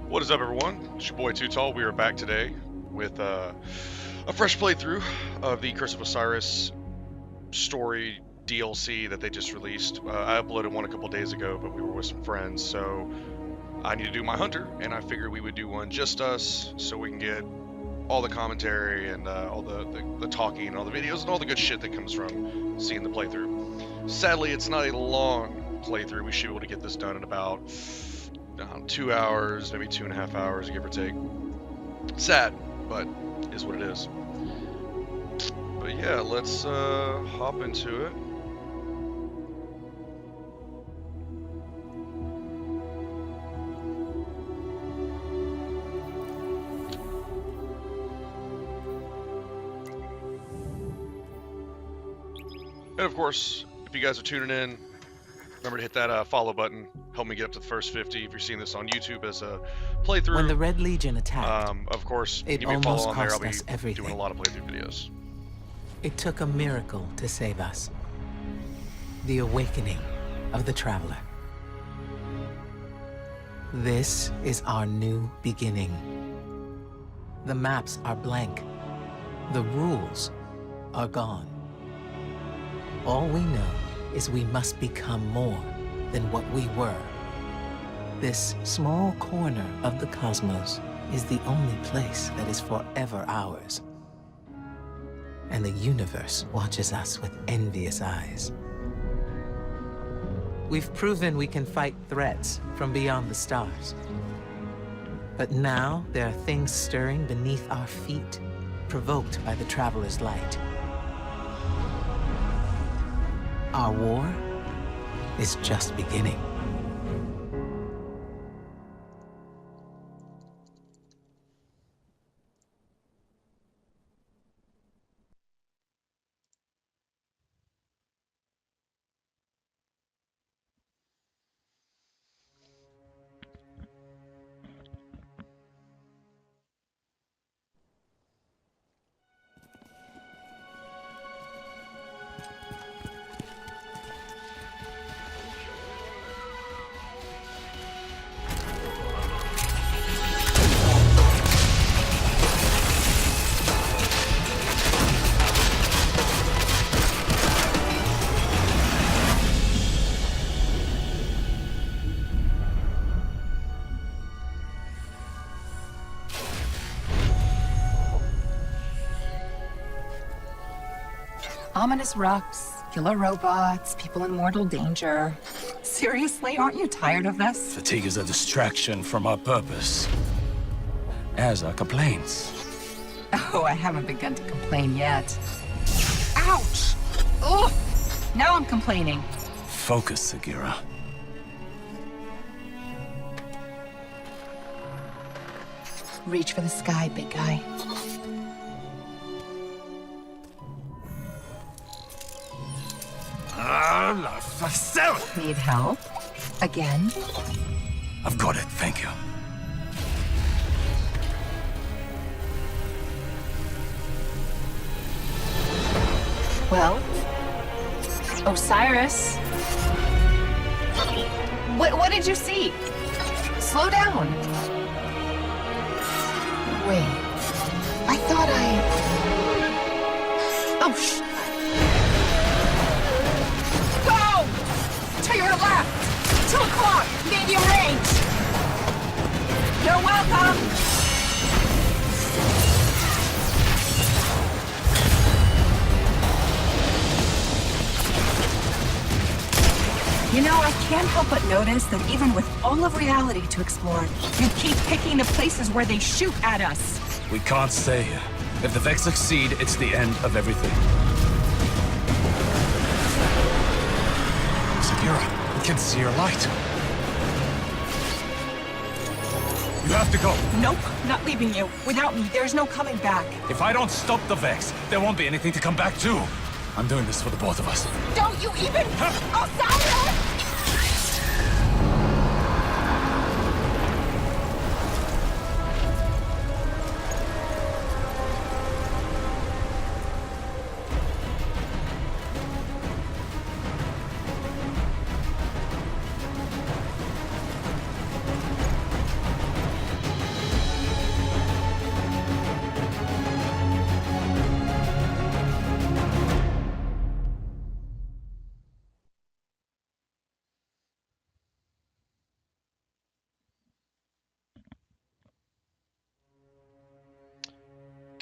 What is up, everyone? It's your boy Too Tall. We are back today with a fresh playthrough of the Curse of Osiris story DLC that they just released. I uploaded one a couple days ago, but we were with some friends, so I need to do my hunter, and I figured we would do one just us, so we can get all the commentary and all the talking and all the videos and all the good shit that comes from seeing the playthrough. Sadly, it's not a long playthrough. We should be able to get this done in about 2 hours, maybe 2.5 hours, give or take. Sad, but is what it is. But yeah, let's hop into it. And of course, if you guys are tuning in, remember to hit that follow button. Help me get up to the first 50 if you're seeing this on YouTube as a playthrough. When the Red Legion attacked, of course, it give me a follow almost on there. I'll cost us be everything. doing a lot of playthrough videos. It took a miracle to save us. The awakening of the Traveler. This is our new beginning. The maps are blank. The rules are gone. All we know is we must become more than what we were. This small corner of the cosmos is the only place that is forever ours. And the universe watches us with envious eyes. We've proven we can fight threats from beyond the stars. But now there are things stirring beneath our feet, provoked by the Traveler's light. Our war is just beginning. Ominous rocks, killer robots, people in mortal danger. Seriously, aren't you tired of this? Fatigue is a distraction from our purpose, as are complaints. Oh, I haven't begun to complain yet. Ouch! Ugh! Now I'm complaining. Focus, Sagira. Reach for the sky, big guy. La facelle! Need help? Again? I've got it, thank you. Well, Osiris. What did you see? Slow down. Wait. I thought Oh, Go! To your left! 2 o'clock! Medium range! You're welcome! You know, I can't help but notice that even with all of reality to explore, you keep picking the places where they shoot at us. We can't stay here. If the Vex succeed, it's the end of everything. Sagira, we can see your light. You have to go. Nope, not leaving you. Without me, there's no coming back. If I don't stop the Vex, there won't be anything to come back to. I'm doing this for the both of us. Don't you even... Osiris!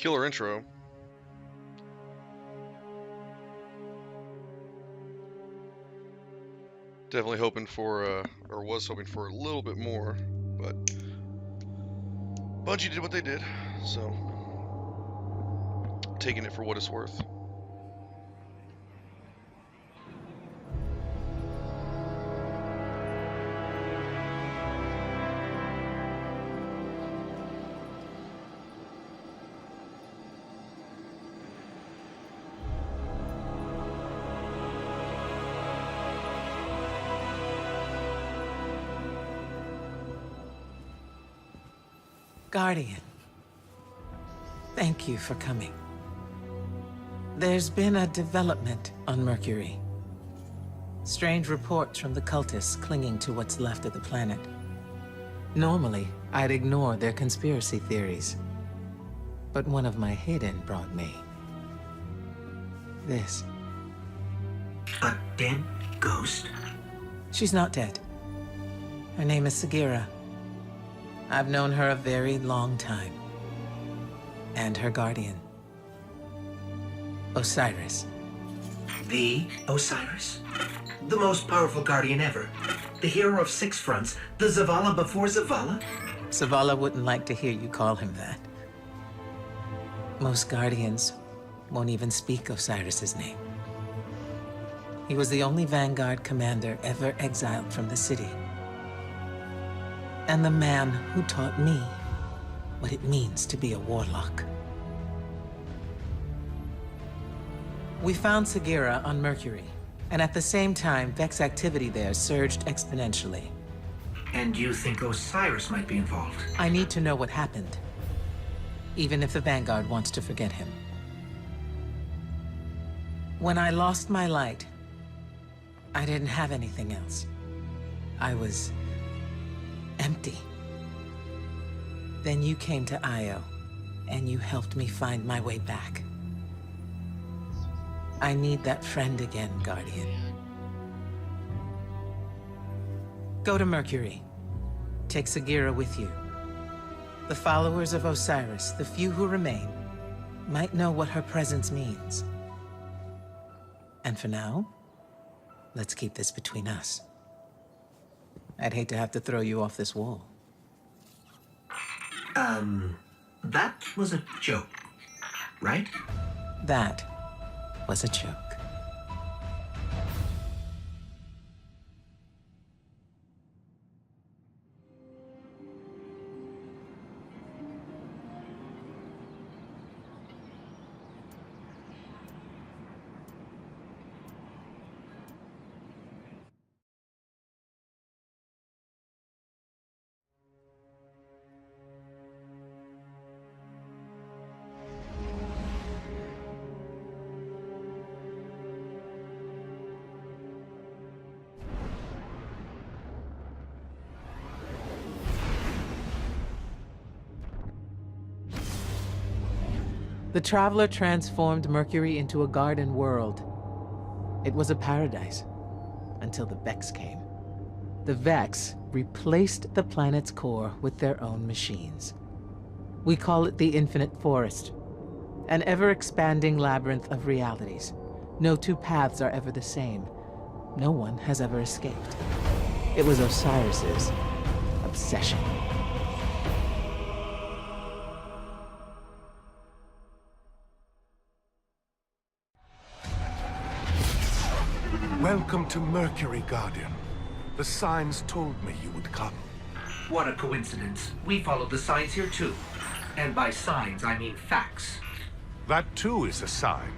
killer intro. Definitely hoping for, or was hoping for a little bit more, but Bungie did what they did, so taking it for what it's worth. Guardian, thank you for coming. There's been a development on Mercury. Strange reports from the cultists clinging to what's left of the planet. Normally, I'd ignore their conspiracy theories. But one of my hidden brought me this. A dead ghost? She's not dead. Her name is Sagira. I've known her a very long time. And her guardian, Osiris. The Osiris? The most powerful guardian ever. The hero of 6 fronts. The Zavala before Zavala? Zavala wouldn't like to hear you call him that. Most guardians won't even speak Osiris's name. He was the only Vanguard commander ever exiled from the city. And the man who taught me what it means to be a warlock. We found Sagira on Mercury, and at the same time, Vex activity there surged exponentially. And you think Osiris might be involved? I need to know what happened, even if the Vanguard wants to forget him. When I lost my light, I didn't have anything else. I was empty. Then you came to Io, and you helped me find my way back. I need that friend again, Guardian. Go to Mercury. Take Sagira with you. The followers of Osiris, the few who remain, might know what her presence means. And for now, let's keep this between us. I'd hate to have to throw you off this wall. That was a joke, right? That was a joke. The Traveler transformed Mercury into a garden world. It was a paradise, until the Vex came. The Vex replaced the planet's core with their own machines. We call it the Infinite Forest, an ever-expanding labyrinth of realities. No two paths are ever the same. No one has ever escaped. It was Osiris's obsession. Welcome to Mercury, Guardian. The signs told me you would come. What a coincidence. We followed the signs here too. And by signs, I mean facts. That too is a sign.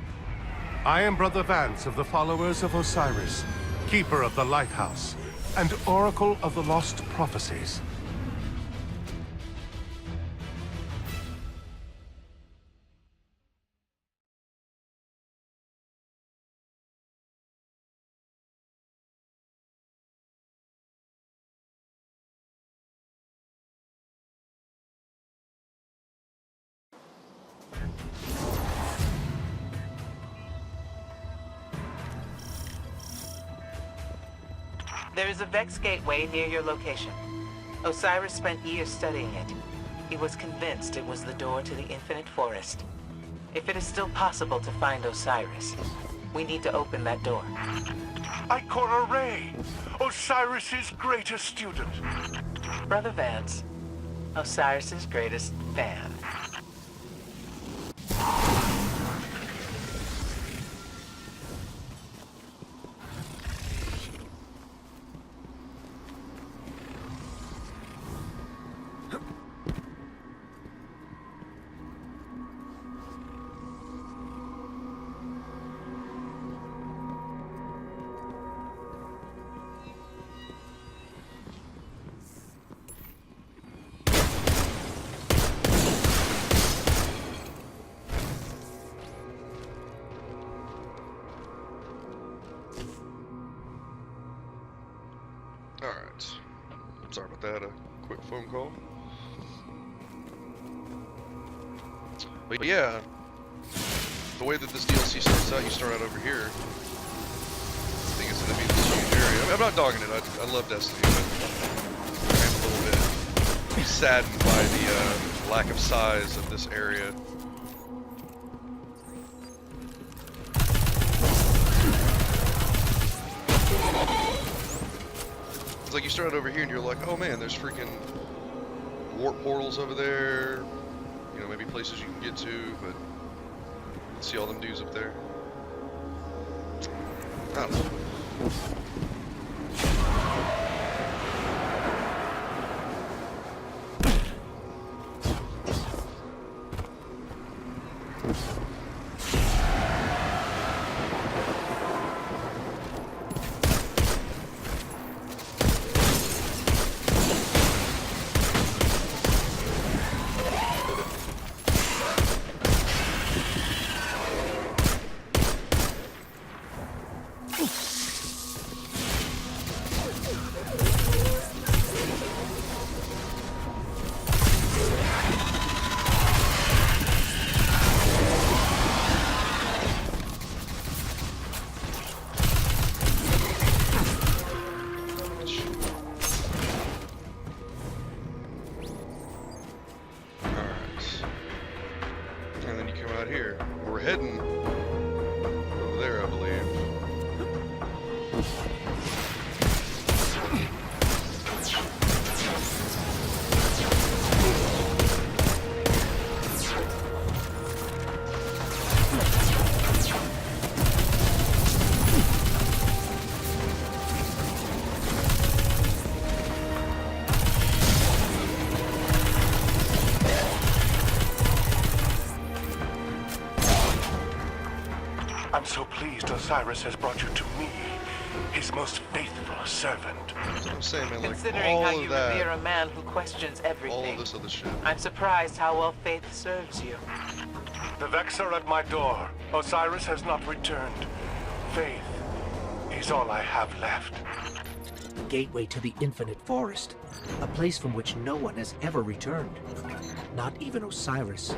I am Brother Vance of the followers of Osiris, Keeper of the Lighthouse, and Oracle of the Lost Prophecies. There is a Vex gateway near your location. Osiris spent years studying it. He was convinced it was the door to the Infinite Forest. If it is still possible to find Osiris, we need to open that door. Ikora Ray, Osiris's greatest student. Brother Vance, Osiris's greatest fan. Alright. Sorry about that, a quick phone call. But yeah, the way that this DLC starts out, you start out over here. I think it's going to be this huge area. I mean, I'm not dogging it, I love Destiny, but I'm a little bit saddened by the lack of size of this area. It's like you start out over here and you're like, oh man, there's freaking warp portals over there. You know, maybe places you can get to, but see all them dudes up there. I don't know. Here. We're heading over there, I believe. I'm so pleased Osiris has brought you to me, his most faithful servant. That's what I'm saying, man. Like, Considering all how of you that, revere a man who questions everything, all of this other shit. I'm surprised how well faith serves you. The Vex are at my door. Osiris has not returned. Faith is all I have left. Gateway to the Infinite Forest, a place from which no one has ever returned. Not even Osiris.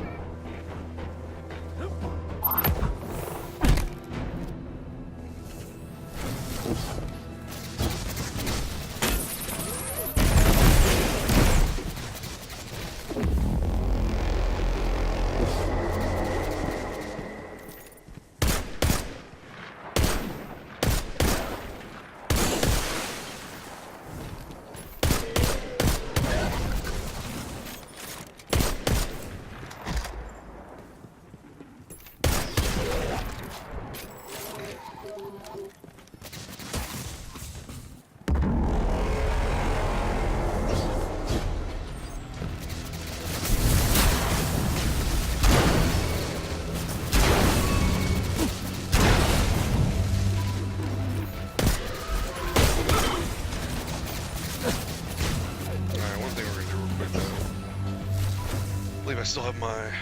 I still have my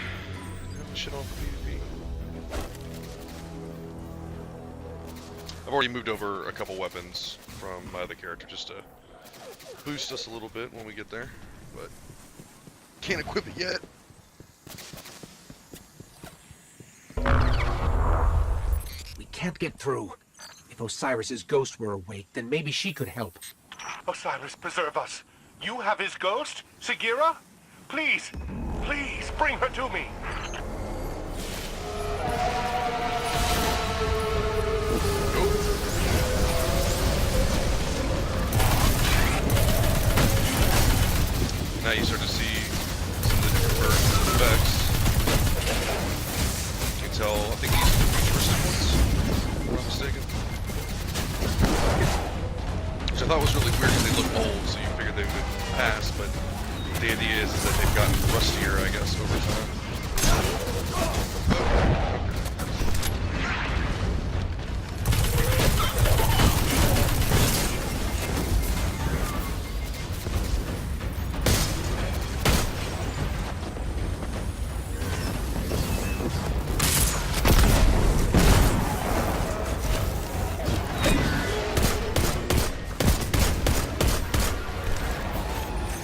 shit on for PvP. I've already moved over a couple weapons from my other character just to boost us a little bit when we get there, but can't equip it yet. We can't get through. If Osiris's ghost were awake, then maybe she could help. Osiris, preserve us. You have his ghost? Sagira? Please, please, bring her to me. which I thought was really weird because they look old, so you figured they would pass, but the idea is that they've gotten rustier, I guess, over time.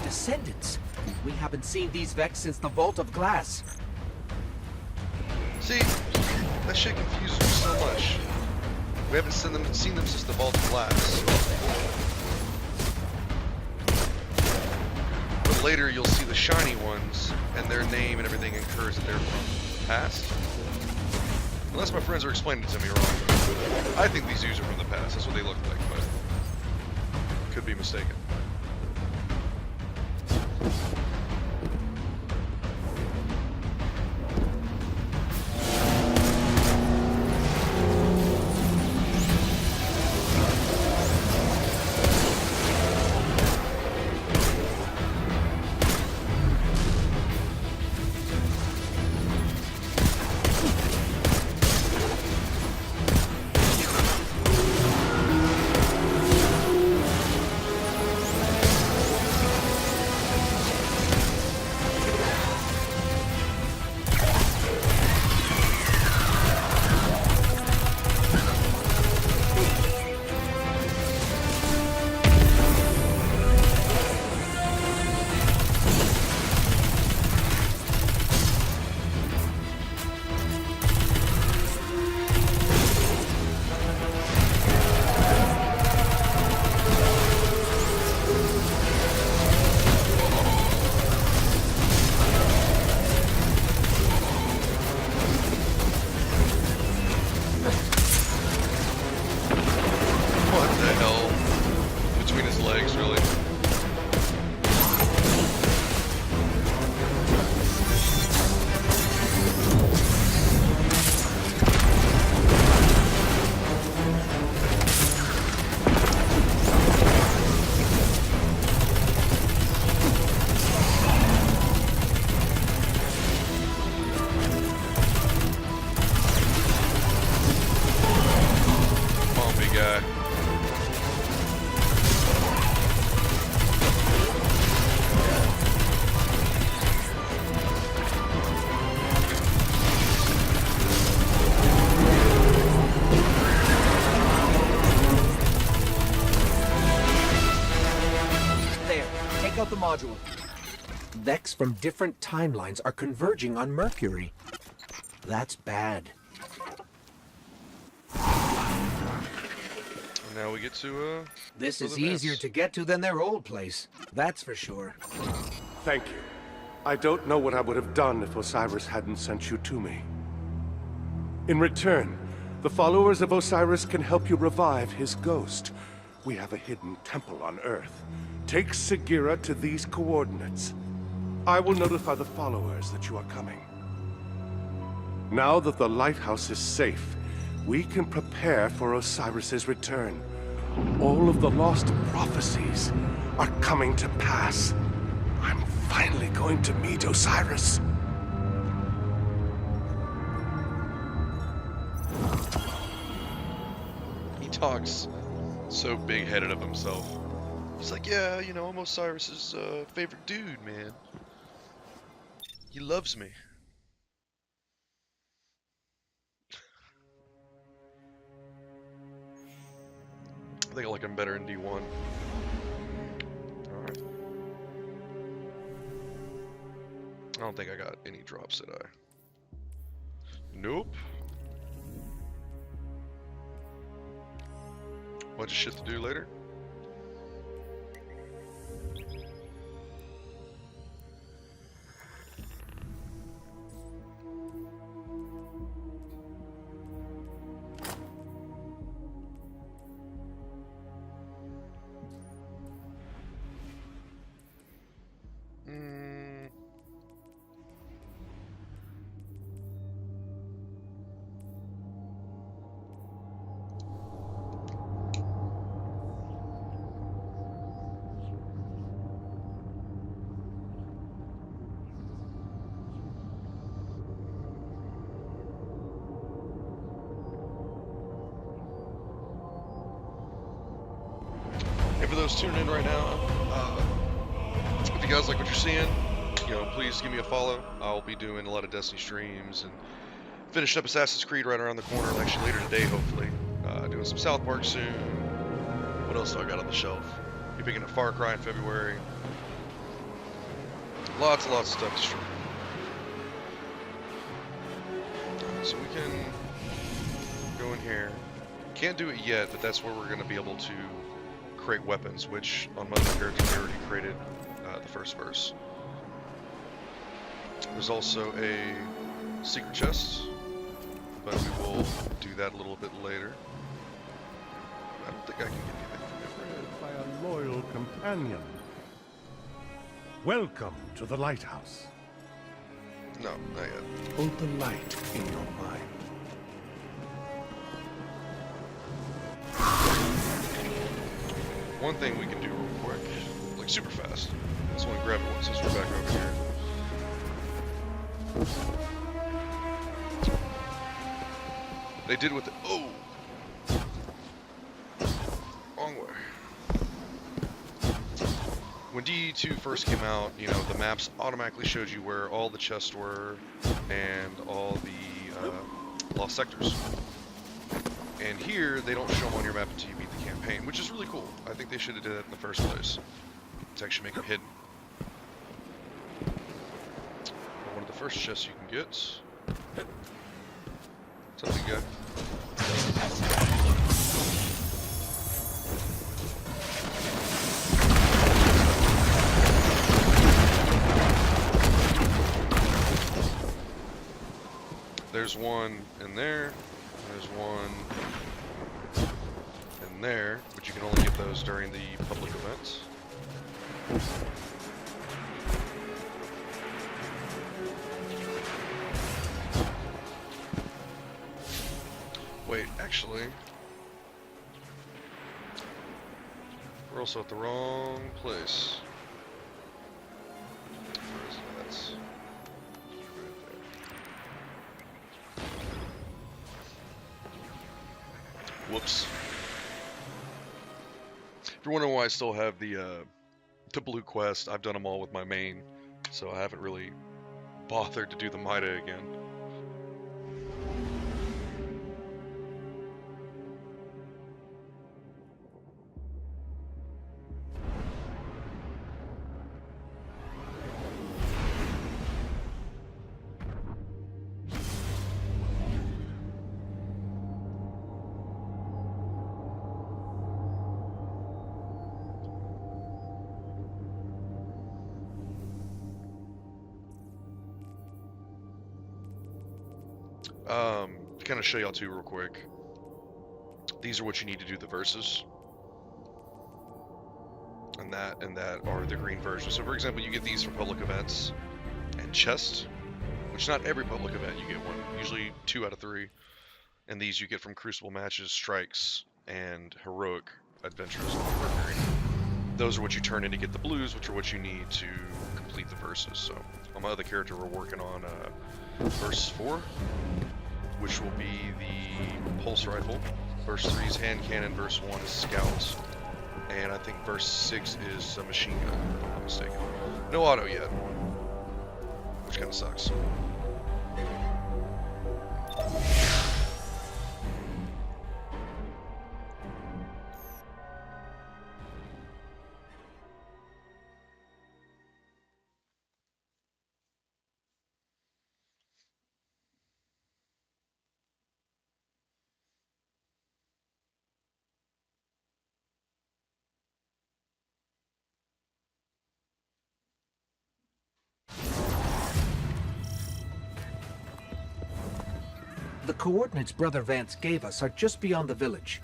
Descendants. We haven't seen these Vex since the Vault of Glass. See, that shit confuses me so much. We haven't seen them since the Vault of Glass. But later you'll see the shiny ones, and their name and everything incurs that they're from past. Unless my friends are explaining it to me wrong. I think these dudes are from the past. That's what they look like, but could be mistaken. Module. Vex from different timelines are converging on Mercury. That's bad. Now we get to, This is easier to get to than their old place. That's for sure. Thank you. I don't know what I would have done if Osiris hadn't sent you to me. In return, the followers of Osiris can help you revive his ghost. We have a hidden temple on Earth. Take Sagira to these coordinates. I will notify the followers that you are coming. Now that the lighthouse is safe, we can prepare for Osiris's return. All of the lost prophecies are coming to pass. I'm finally going to meet Osiris. He talks so big-headed of himself. He's like, yeah, you know, I'm Osiris's favorite dude, man. He loves me. I think I like him better in D1. Alright. I don't think I got any drops, did I? Nope. Bunch of shit to do later. And for those tuning in right now, if you guys like what you're seeing, please give me a follow. I'll be doing a lot of Destiny streams and finished up Assassin's Creed right around the corner, actually later today, hopefully. Doing some South Park soon. What else do I got on the shelf? Be picking up Far Cry in February. Lots and lots of stuff to stream. So we can go in here. Can't do it yet, but that's where we're going to be able to create weapons, which on my other character I already created the first verse. There's also a secret chest, but we will do that a little bit later. I don't think I can get anything from it. By a loyal companion. Welcome to the lighthouse. No, not yet. Hold the light in your mind. One thing we can do real quick, like super fast. I just want to grab it once since we're back over here. They did with it. Oh! Wrong way. When DE2 first came out, the maps automatically showed you where all the chests were and all the lost sectors. And here, they don't show them on your map until you beat the campaign, which is really cool. I think they should have did that in the first place to actually make them hidden. One of the first chests you can get. Something good. There's one in there. There's one in there, but you can only get those during the public events. Wait, actually, we're also at the wrong place. Where is that? Whoops. If you're wondering why I still have the blue quest, I've done them all with my main, so I haven't really bothered to do the Mida again. To kind of show y'all too real quick, these are what you need to do the verses, and that are the green versions. So for example, you get these for public events and chests, which not every public event you get one, usually 2 out of 3, and these you get from crucible matches, strikes, and heroic adventures on Mercury. Those are what you turn in to get the blues, which are what you need to complete the verses. So on my other character, we're working on verse 4, which will be the pulse rifle. Verse 3 is hand cannon, verse 1 is scout, and I think verse 6 is a machine gun, if I'm not mistaken. No auto yet, which kind of sucks. The coordinates Brother Vance gave us are just beyond the village.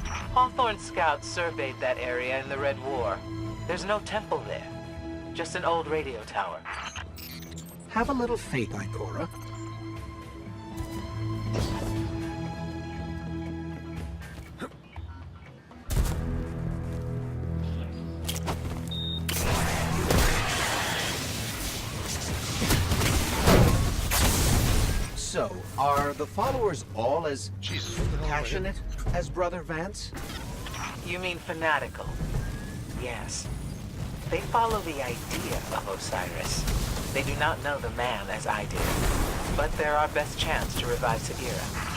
Hawthorne scouts surveyed that area in the Red War. There's no temple there, just an old radio tower. Have a little faith, Ikora. So, are the followers all as Jesus, what the hell am I passionate as Brother Vance? You mean fanatical? Yes. They follow the idea of Osiris. They do not know the man as I do. But they're our best chance to revive Sagira.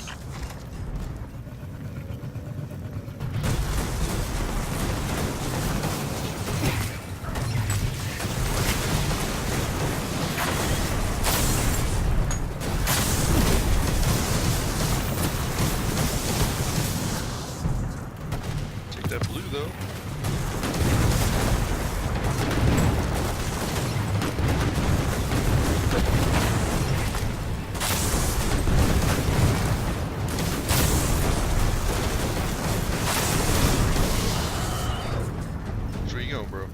Take that blue though. Where you going, bro?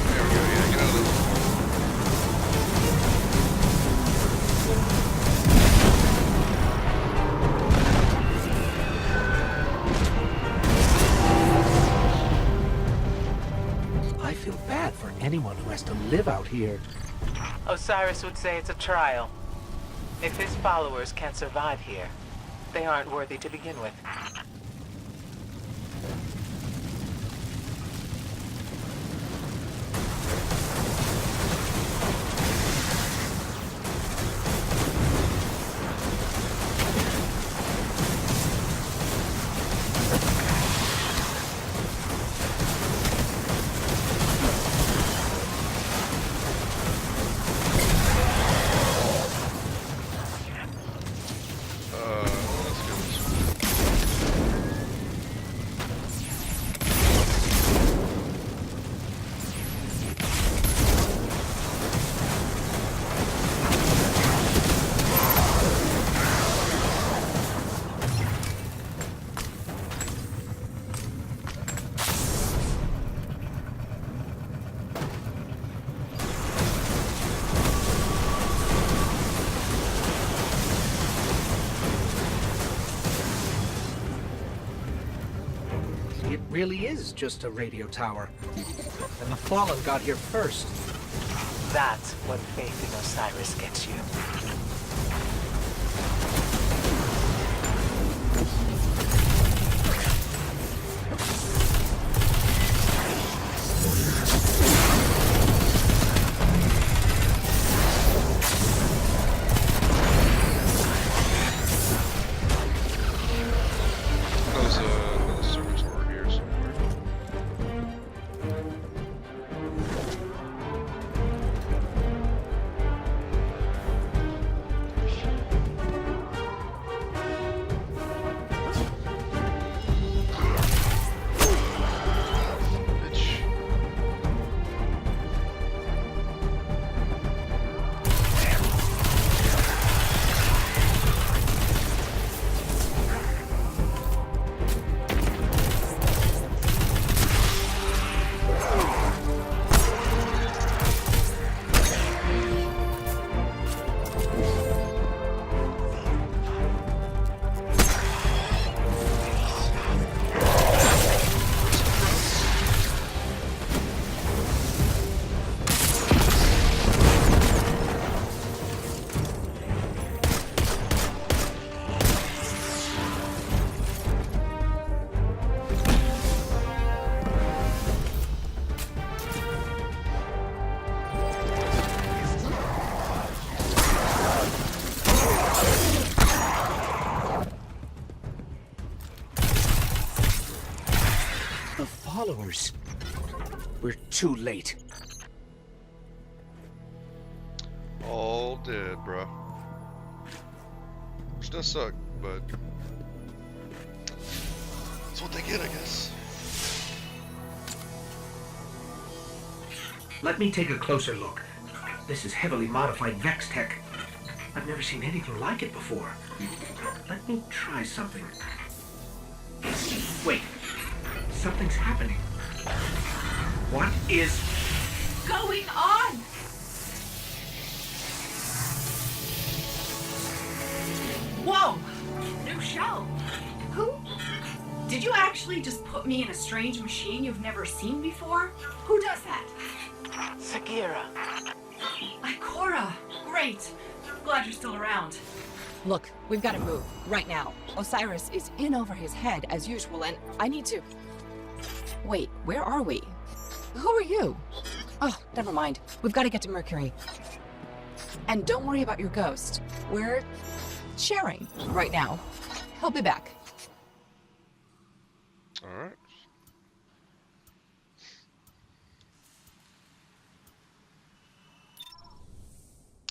There we go. Yeah, get out of the way. I feel bad for anyone who has to live out here. Osiris would say it's a trial. If his followers can't survive here, they aren't worthy to begin with. Let's go this way. It really is just a radio tower. And the Fallen got here first. That's what faith in Osiris gets you. There's another servitor here somewhere. hours. We're too late. All dead, bro. Which does suck, but that's what they get, I guess. Let me take a closer look. This is heavily modified Vex tech. I've never seen anything like it before. Let me try something. Wait. Something's happening. What is Going on? Whoa! New shell. Who? Did you actually just put me in a strange machine you've never seen before? Who does that? Sagira. Ikora. Great. Glad you're still around. Look, we've got to move, right now. Osiris is in over his head, as usual, and I need to... Wait, where are we? Who are you? Oh, never mind. We've got to get to Mercury. And don't worry about your ghost. We're... sharing right now. He'll be back. Alright.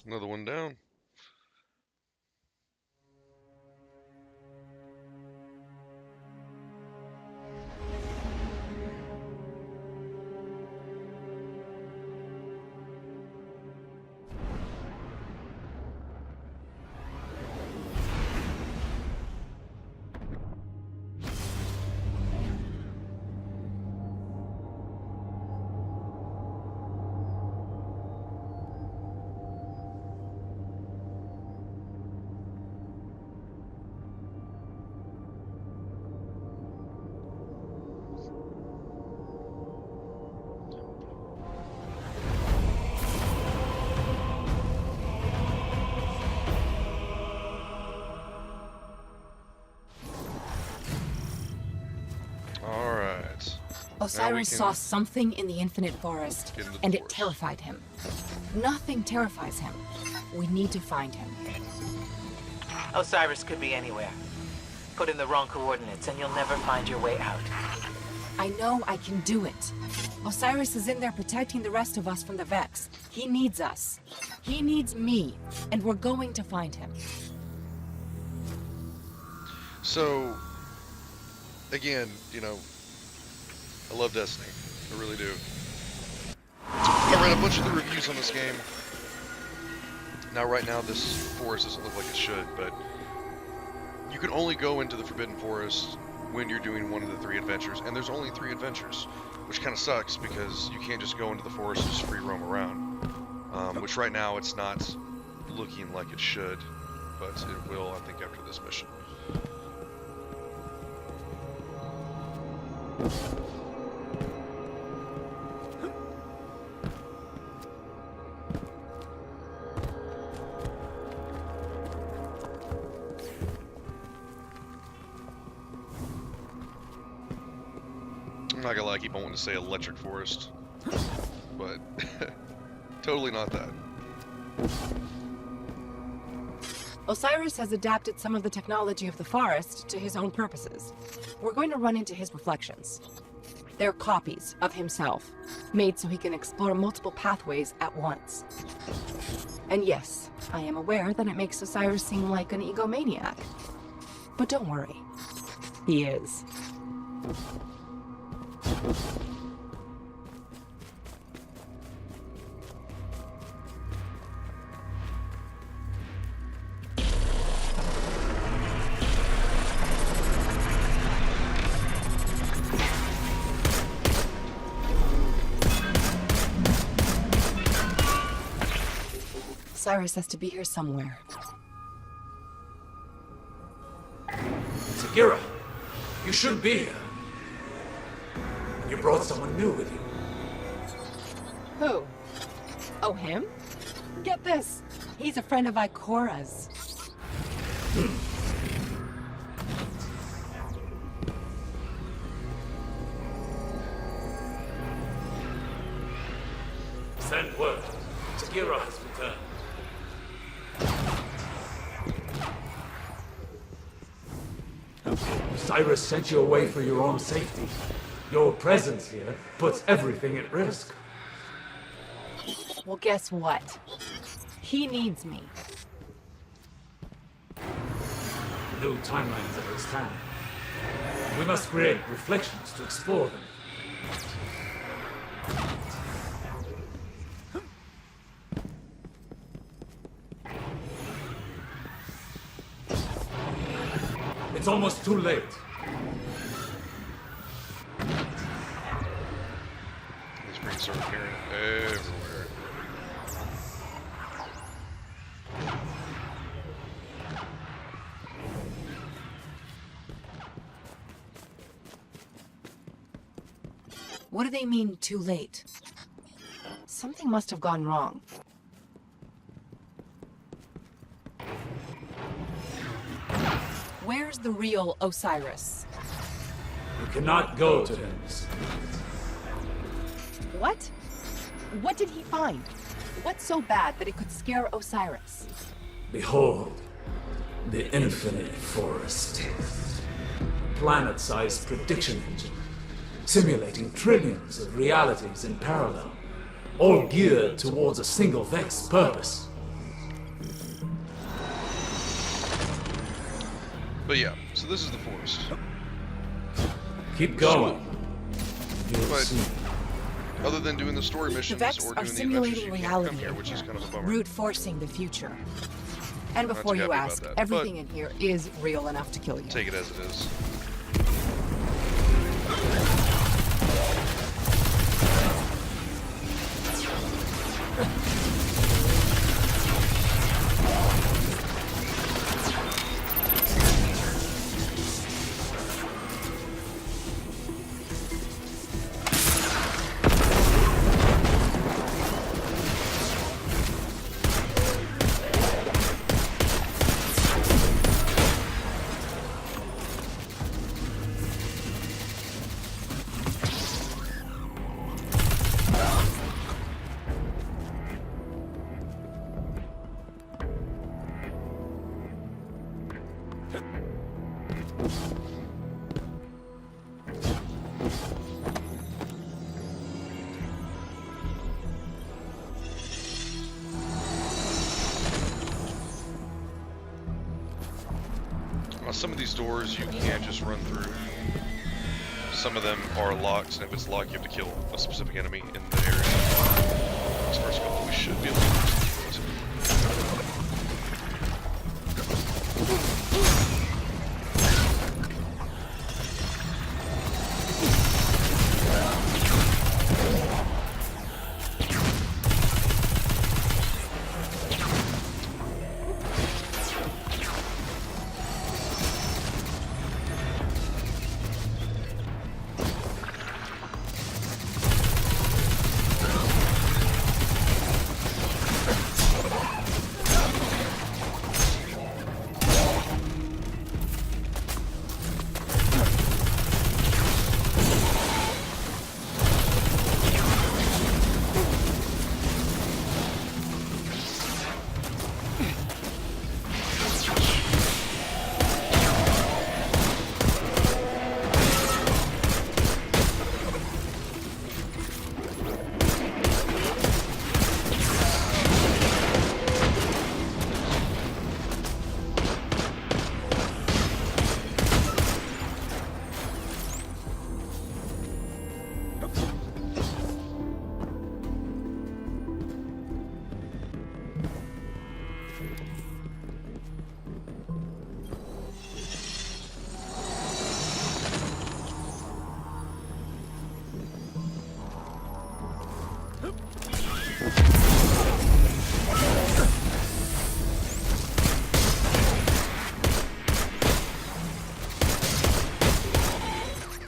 Another one down. Osiris saw something in the Infinite Forest, and it forest. terrified him. Nothing terrifies him. We need to find him. Osiris could be anywhere. Put in the wrong coordinates and you'll never find your way out. I know I can do it. Osiris is in there protecting the rest of us from the Vex. He needs us. He needs me, and we're going to find him. So, again, you know, I love Destiny. I really do. I read a bunch of the reviews on this game. Now, right now, this forest doesn't look like it should, but you can only go into the Forbidden Forest when you're doing one of the 3 adventures, and there's only 3 adventures, which kind of sucks because you can't just go into the forest and just free roam around. Which right now it's not looking like it should, but it will, I think, after this mission. I'm not gonna lie, I keep on wanting to say electric forest, but totally not that. Osiris has adapted some of the technology of the forest to his own purposes. We're going to run into his reflections. They're copies of himself, made so he can explore multiple pathways at once. And yes, I am aware that it makes Osiris seem like an egomaniac. But don't worry, he is. Osiris has to be here somewhere. Sagira, you shouldn't be here. You brought someone new with you. Who? Oh, him? Get this. He's a friend of Ikora's. Send word. Sagira has returned. Osiris sent you away for your own safety. Your presence here puts everything at risk. Well, guess what? He needs me. No timelines at this time. We must create reflections to explore them. It's almost too late. These rings are appearing everywhere. What do they mean, too late? Something must have gone wrong. Where's the real Osiris? You cannot go to him. What? What did he find? What's so bad that it could scare Osiris? Behold, the infinite forest. Planet-sized prediction engine, simulating trillions of realities in parallel, all geared towards a single Vex purpose. But yeah, so this is the forest. Keep going. You'll But see. other than doing the story The missions Vex or are doing the adventures, simulating you can't reality come here, in which is here, kind of a bummer. brute forcing the future. And Not before too you happy about ask, that, everything but- in here is real enough to kill you. Take it as it is. Some of these doors you can't just run through. Some of them are locked, and if it's locked, you have to kill a specific enemy in the area. These first couple we should be able to.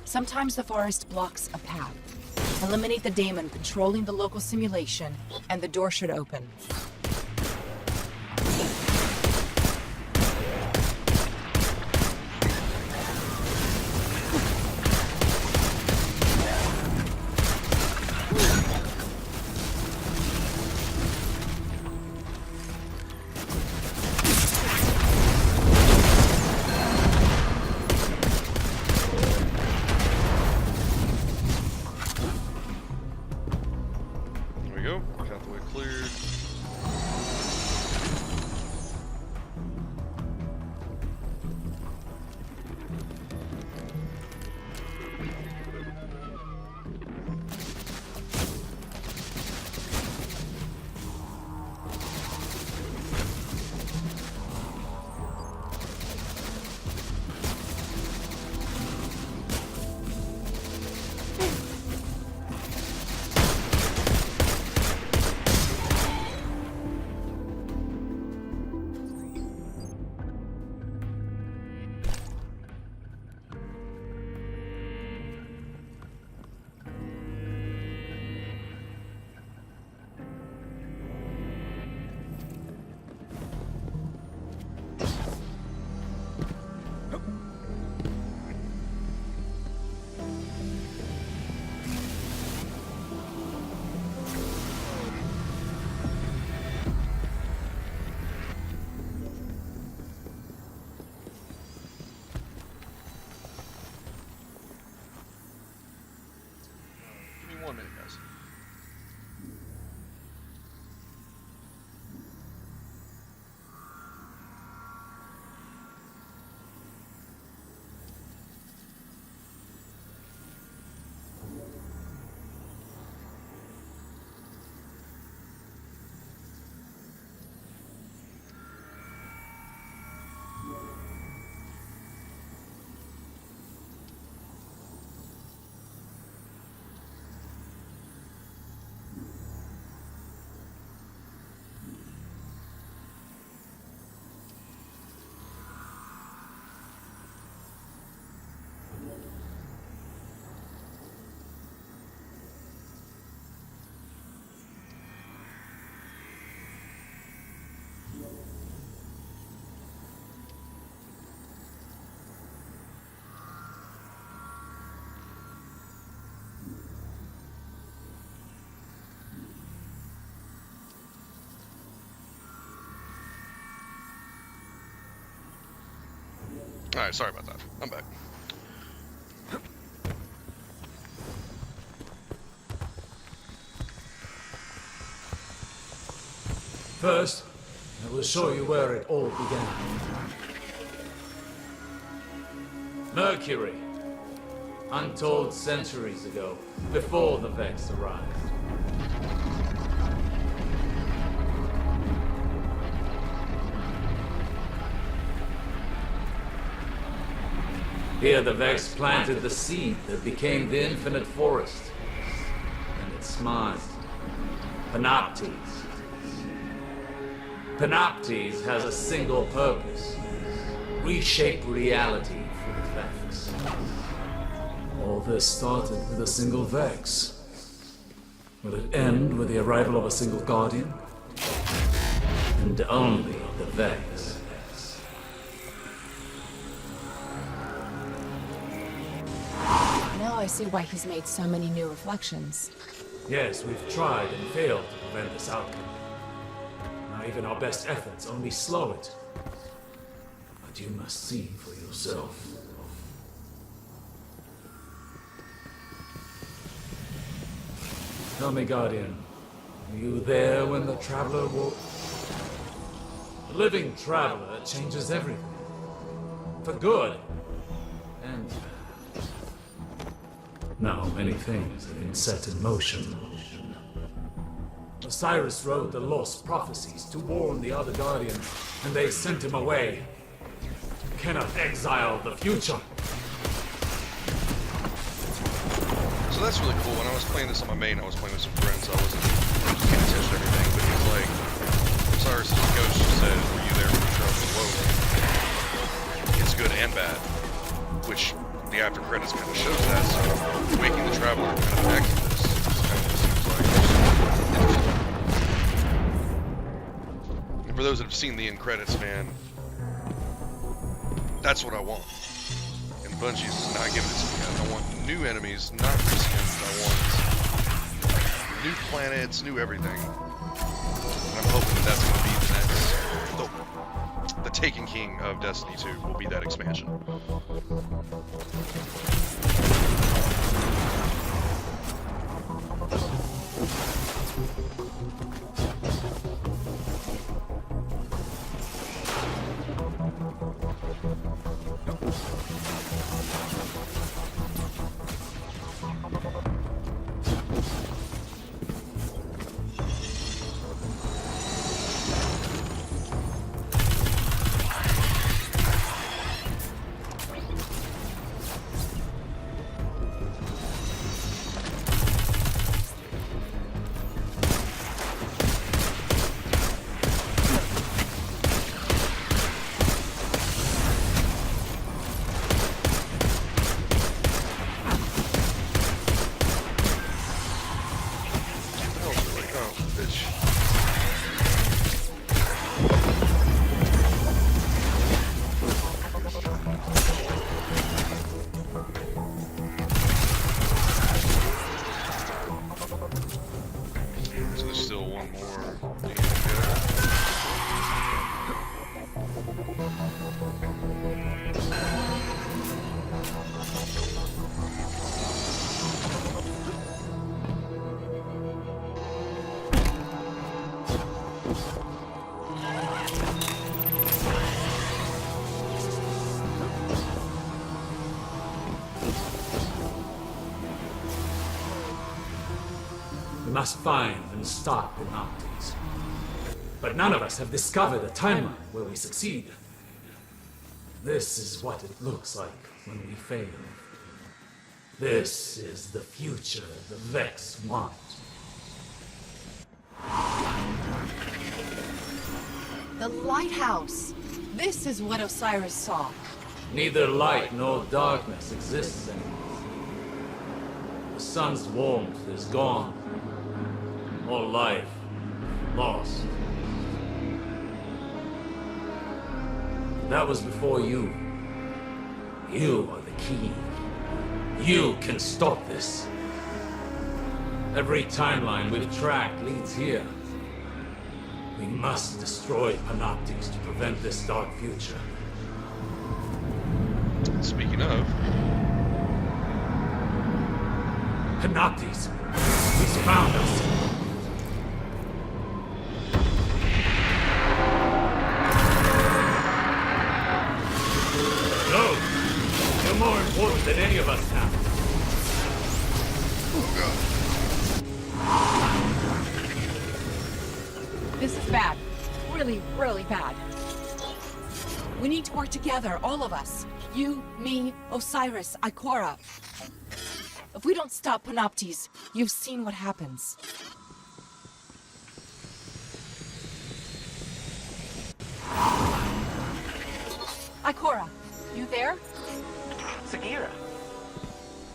Sometimes the forest blocks a path. Eliminate the daemon controlling the local simulation, and the door should open. we go. Pathway cleared. Give me 1 minute, guys. Alright, sorry about that. I'm back. First, I will show you where it all began. Mercury. Untold centuries ago, before the Vex arrived. Here the Vex planted the seed that became the infinite forest. And its mind, Panoptes. Panoptes has a single purpose. Reshape reality for the Vex. All this started with a single Vex. Will it end with the arrival of a single Guardian? And only the Vex. Now I see why he's made so many new reflections. Yes, we've tried and failed to prevent this outcome. Now even our best efforts only slow it. But you must see for yourself. Tell me, Guardian, were you there when the Traveler woke? The living Traveler changes everything. For good. And now many things have been set in motion. Osiris wrote the lost prophecies to warn the other Guardians, and they sent him away. You cannot exile the future. So that's really cool. When I was playing this on my main, I was playing with some friends, so I wasn't paying attention to everything, but he was like, Osiris' ghost just said, were you there when the Traveler woke? It's good and bad, which the after credits kind of shows that, so waking the Traveler kind of connects to this. It's kind of seems like interesting. And for those that have seen the end credits, man, that's what I want. And Bungie's not giving it to me. I want new enemies, not reskins. I want new planets, new everything. And I'm hoping that that's going to be the next. The Taken King of Destiny 2 will be that expansion. bitch. So there's still one more thing to We must find and stop Panoptes. But none of us have discovered a timeline where we succeed. This is what it looks like when we fail. This is the future the Vex want. The lighthouse! This is what Osiris saw. Neither light nor darkness exists anymore. The sun's warmth is gone. All life lost. That was before you. You are the key. You can stop this. Every timeline we've tracked leads here. We must destroy Panoptes to prevent this dark future. Speaking of, Panoptes! He's found us! No! You're more important than any of us now. This is bad. Really, really bad. We need to work together, all of us. You, me, Osiris, Ikora. If we don't stop Panoptes, you've seen what happens. Ikora, you there? Sagira,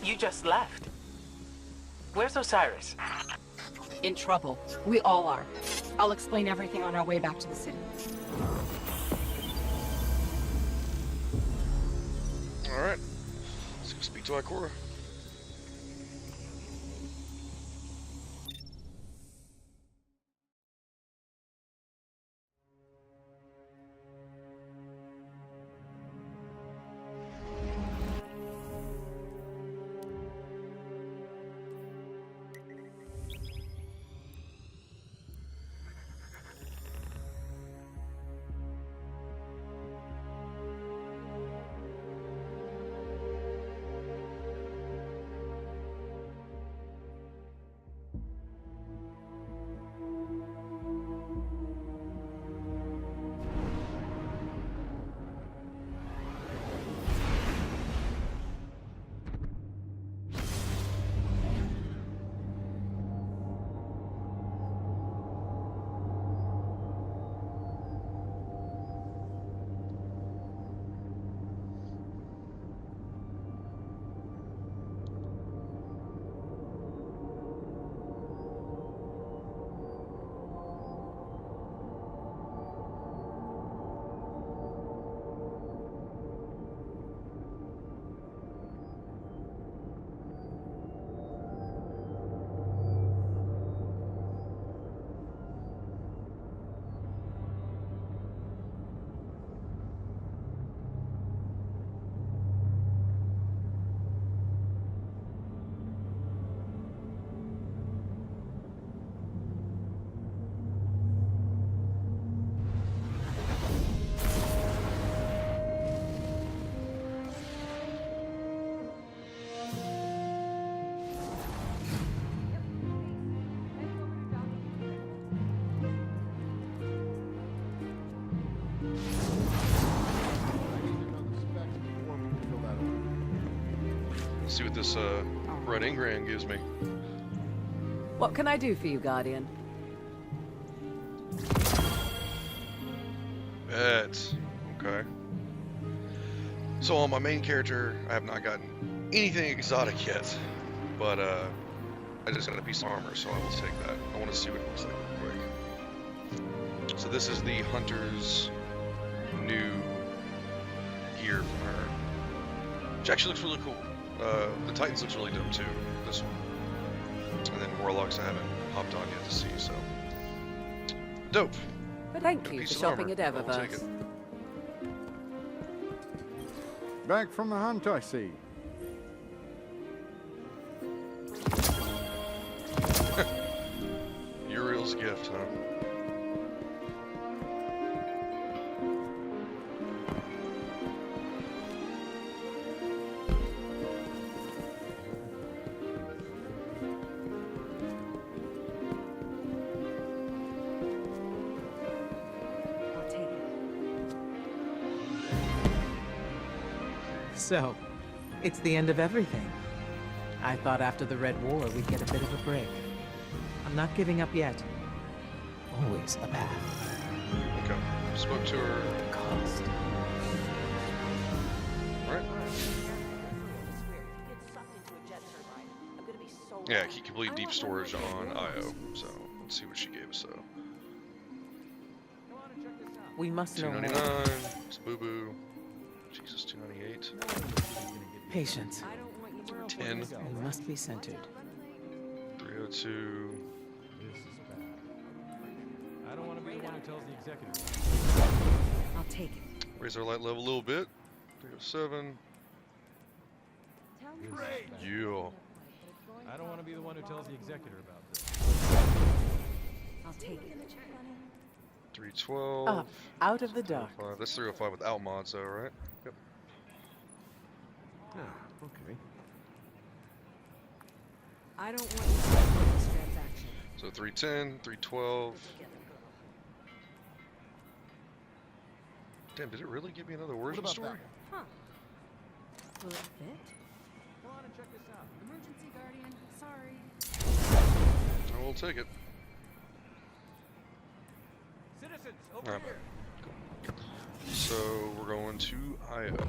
you just left. Where's Osiris? In trouble. We all are. I'll explain everything on our way back to the city. alright. Let's go speak to Ikora. See what this red engram gives me. What can I do for you, Guardian? Bet. Okay. So on my main character, I have not gotten anything exotic yet, but I just got a piece of armor, so I will take that. I want to see what it looks like. this is the Hunter's new gear from her, which actually looks really cool. The Titans looks really dope too, this one. And then Warlocks I haven't hopped on yet to see, so. Dope. But thank Got a you piece for of shopping armor. at I'll take Eververse. Back from the hunt, I see. Uriel's gift, huh? I'll take it. So, it's the end of everything. I thought after the Red War we'd get a bit of a break. I'm not giving up yet. Always a path. Okay. Spoke to her. Cost. Right? Yeah, keep complete deep storage on IO. So let's see what she gave us though. We must know more. 299. It's Boo Boo. Jesus, 298. Patience. 10. We must be centered. 302. I don't want to be the one who tells the executive. I'll take it. Raise our light level a little bit. 307. Yeah. I don't want to be the one who tells the executor about this. I'll take it. 312. Up, out of the dark. 305. That's 305 without mods though, right? Yep. Ah, okay. I don't want you to start this transaction. So 310, 312. Damn, did it really give me another origin story? Huh. Will it fit? Come on and check this out. Emergency Guardian, sorry. I will take it. Citizens, over Alright. here. Cool. So we're going to IO. That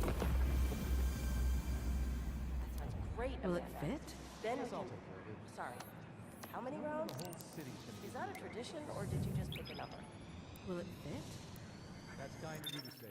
sounds great. Will it fit? Then sorry. How many rounds? Is that a tradition, or did you just pick a number? Will it fit? That's kind of you to say, sir.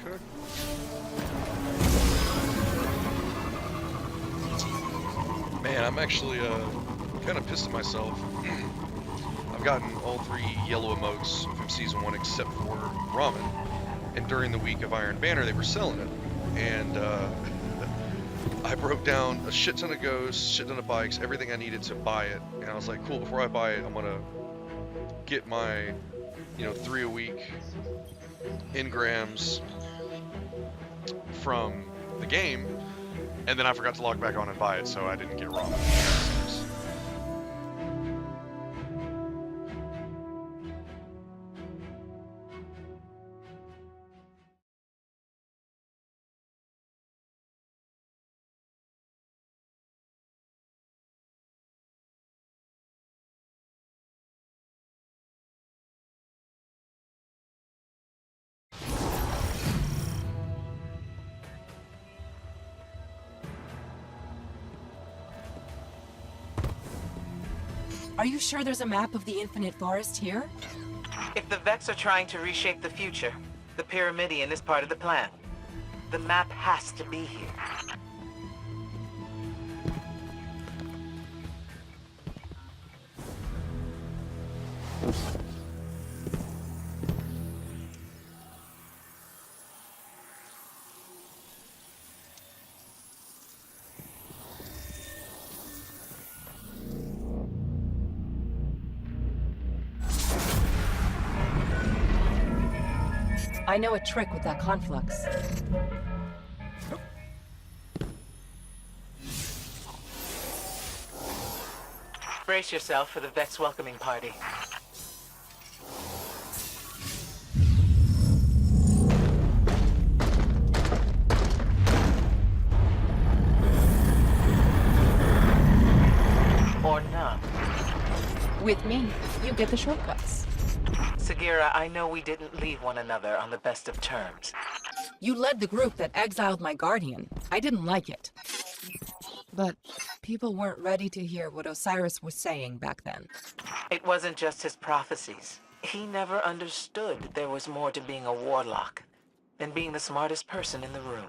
Okay. Man, I'm actually kind of pissed at myself. I've gotten all 3 yellow emotes from Season 1 except for Ramen. And during the week of Iron Banner, they were selling it. And I broke down a shit ton of ghosts, shit ton of bikes, everything I needed to buy it. And I was like, cool, before I buy it, I'm going to get my, 3 a week engrams from the game. And then I forgot to log back on and buy it, so I didn't get Ramen. Are you sure there's a map of the Infinite Forest here? If the Vex are trying to reshape the future, the Pyramidion is part of the plan. The map has to be here. I know a trick with that conflux. Brace yourself for the Vex welcoming party. Or not. With me, you get the shortcuts. Sagira, I know we didn't leave one another on the best of terms. You led the group that exiled my guardian. I didn't like it. But people weren't ready to hear what Osiris was saying back then. It wasn't just his prophecies. He never understood there was more to being a warlock than being the smartest person in the room.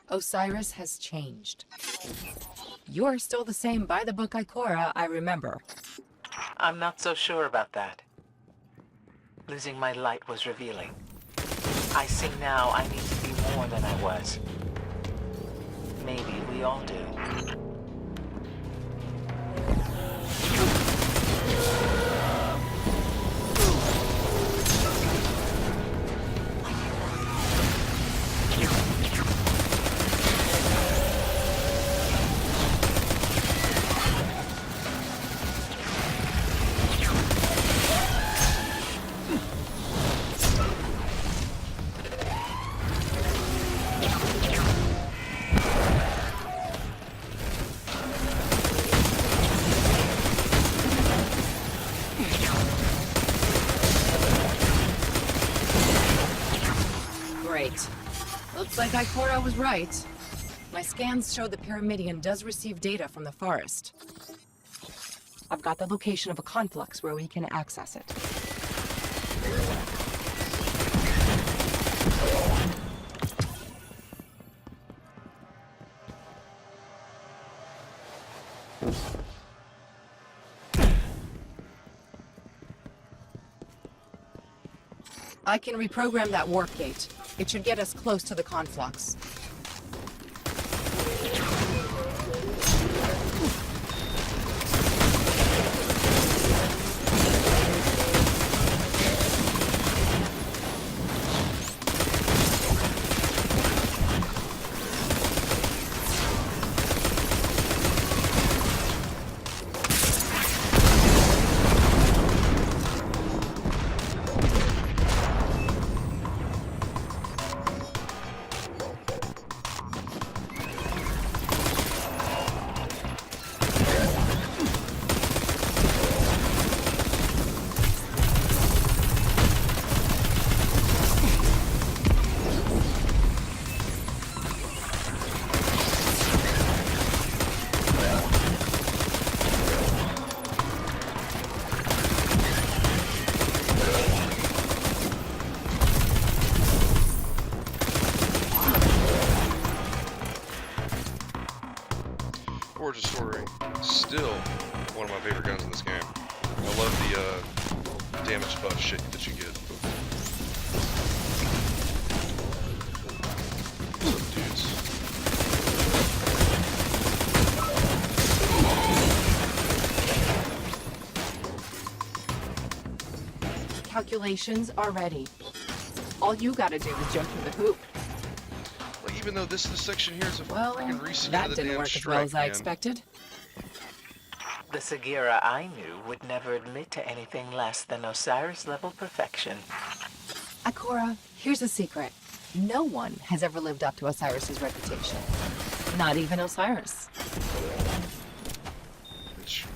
Osiris has changed. You're still the same by-the-book Ikora I remember. I'm not so sure about that. Losing my light was revealing. I see now I need to be more than I was. Maybe we all do. Great. Looks like Ikora was right. My scans show the Pyramidion does receive data from the forest. I've got the location of a conflux where we can access it. I can reprogram that warp gate. It should get us close to the conflux. Gorgeous story. Still one of my favorite guns in this game. I love the damage buff shit that you get. Dudes. Calculations are ready. All you gotta do is jump through the hoop. Like, even though this section here is a Well, freaking reset that of the didn't damn work as strike, well as I man. expected. The Sagira I knew would never admit to anything less than Osiris-level perfection. Ikora, here's a secret. No one has ever lived up to Osiris's reputation. Not even Osiris. Bitch.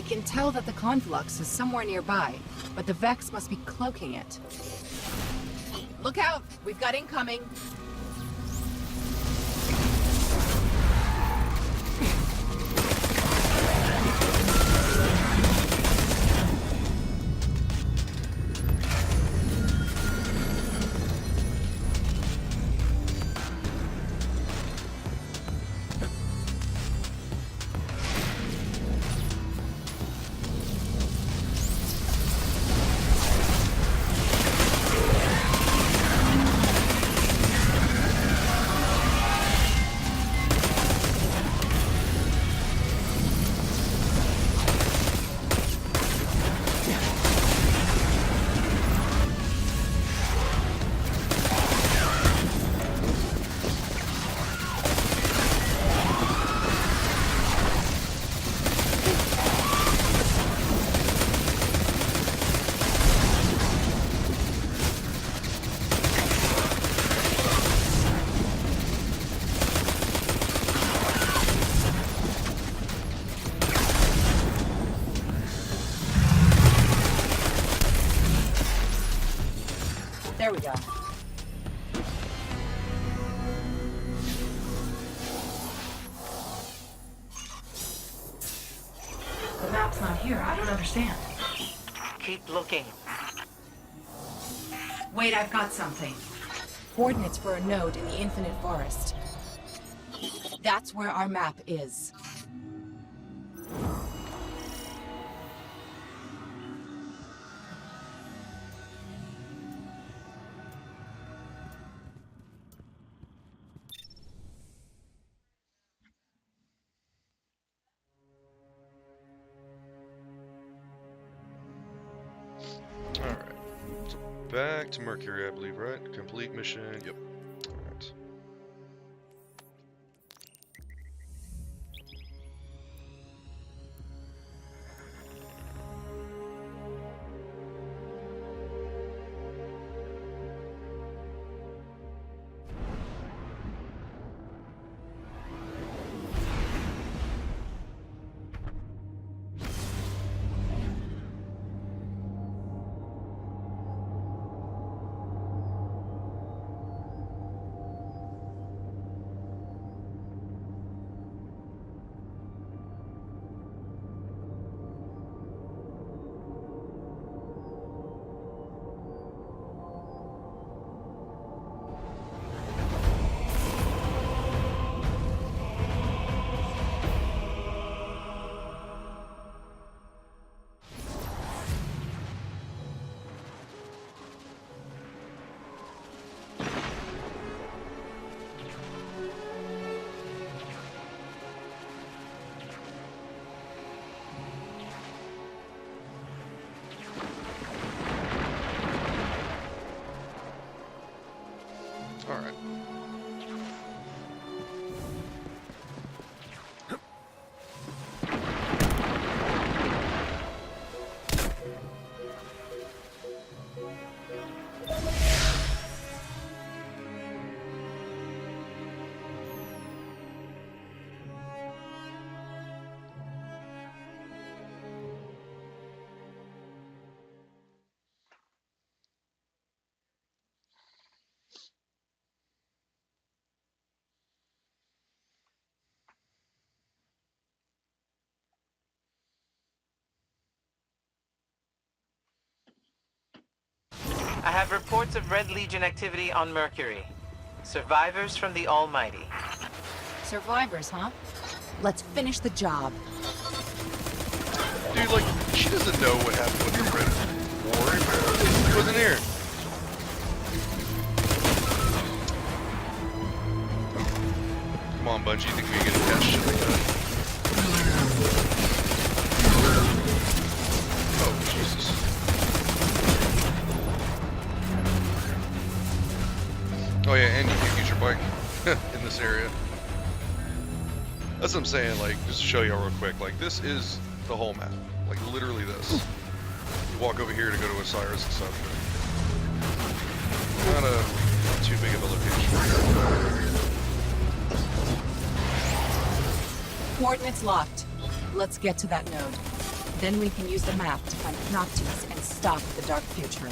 I can tell that the conflux is somewhere nearby, but the Vex must be cloaking it. Look out! We've got incoming! There we go. The map's not here. I don't understand. Keep looking. Wait, I've got something. Coordinates for a node in the Infinite Forest. That's where our map is. Alright. So back to Mercury, I believe, right? Complete mission. Yep. Alright. Alright. I have reports of Red Legion activity on Mercury. Survivors from the Almighty. Survivors, huh? Let's finish the job. Dude, like, she doesn't know what happened with her friend. Worry about it. He wasn't here. Come on, Bungie, you think we can get a catch shit like that? Oh, Jesus. Oh yeah, and you can use your bike in this area. That's what I'm saying, like, just to show you all real quick, like, this is the whole map. Like, literally this. You walk over here to go to Osiris and stuff. Not too big of a location. Coordinates locked. Let's get to that node. Then we can use the map to find Noctis and stop the dark future.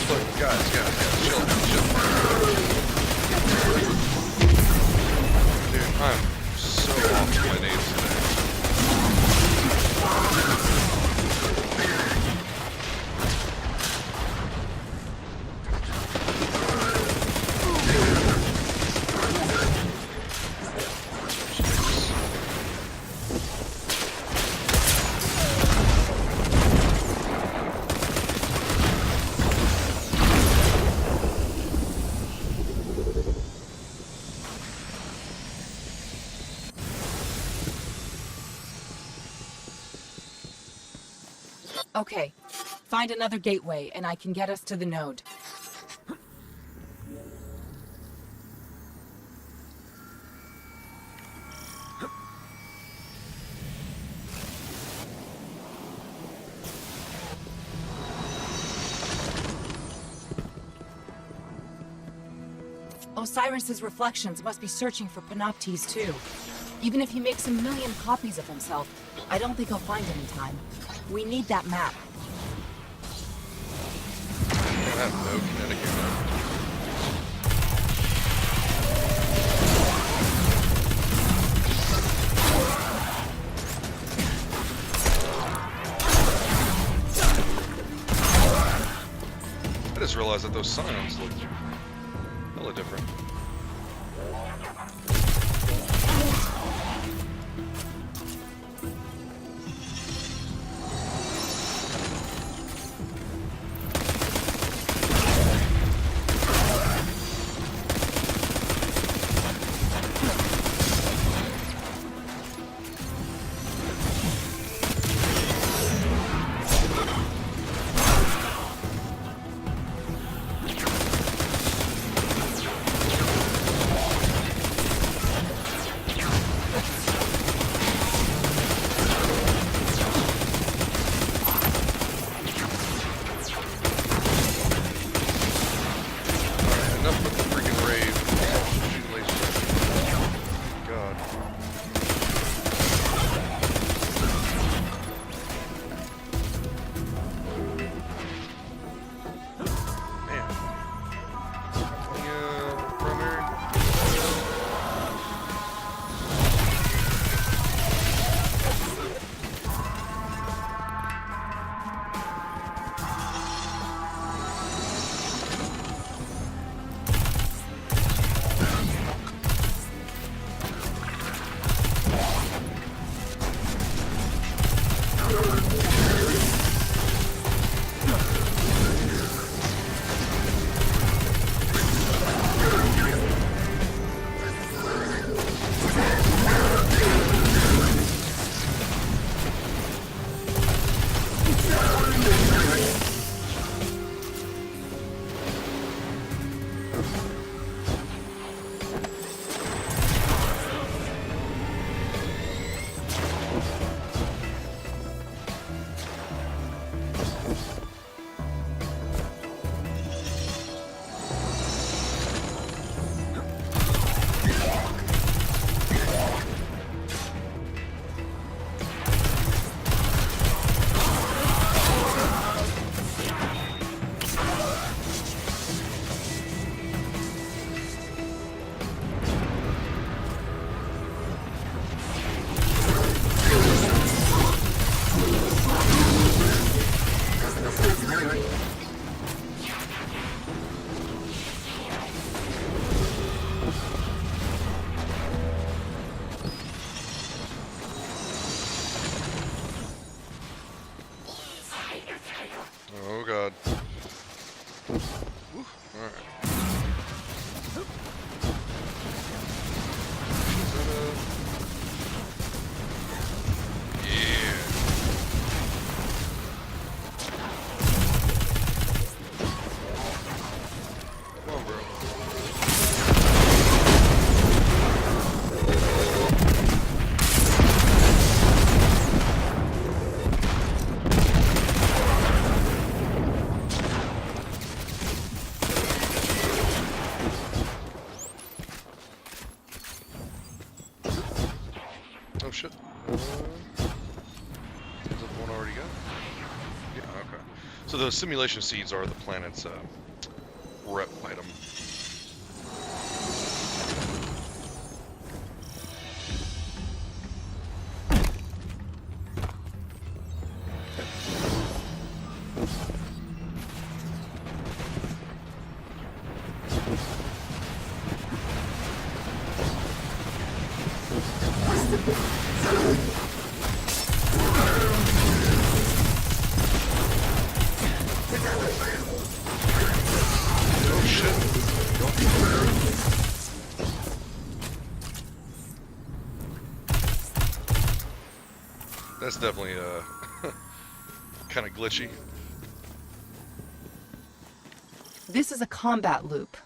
Look, guys, chill. Dude, I'm so off to my names today. Okay, find another gateway and I can get us to the node. Osiris's reflections must be searching for Panoptes too. Even if he makes a million copies of himself, I don't think he'll find it in time. We need that map. I have no kinetic ammo. I just realized that those signs look hella different. Oh shit. Is that the one I already got? Yeah, okay. So the simulation seeds are the planet's rep item. Oh shit. That's definitely kind of glitchy. This is a combat loop,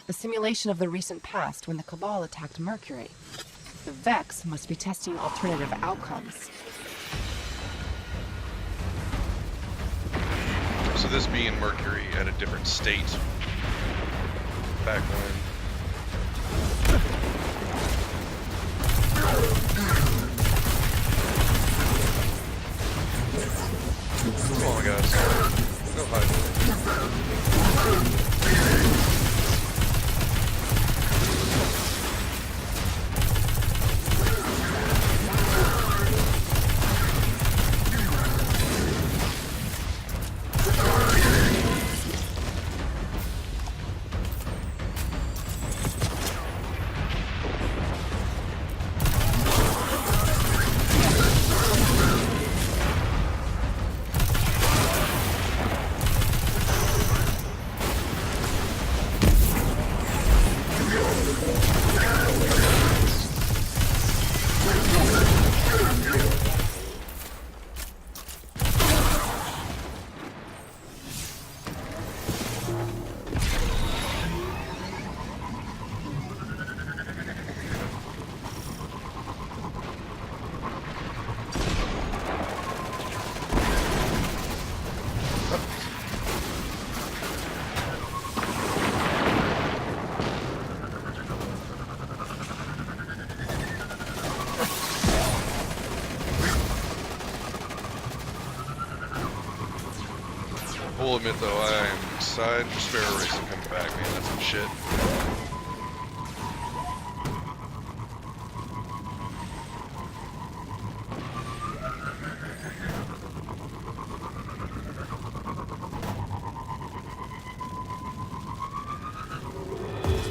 a simulation of the recent past when the Cabal attacked Mercury. The Vex must be testing alternative outcomes. So this being Mercury at a different state back when. Come on, guys. No hiding. I will admit though, I am excited for Sparrow Racing coming back, man. That's some shit.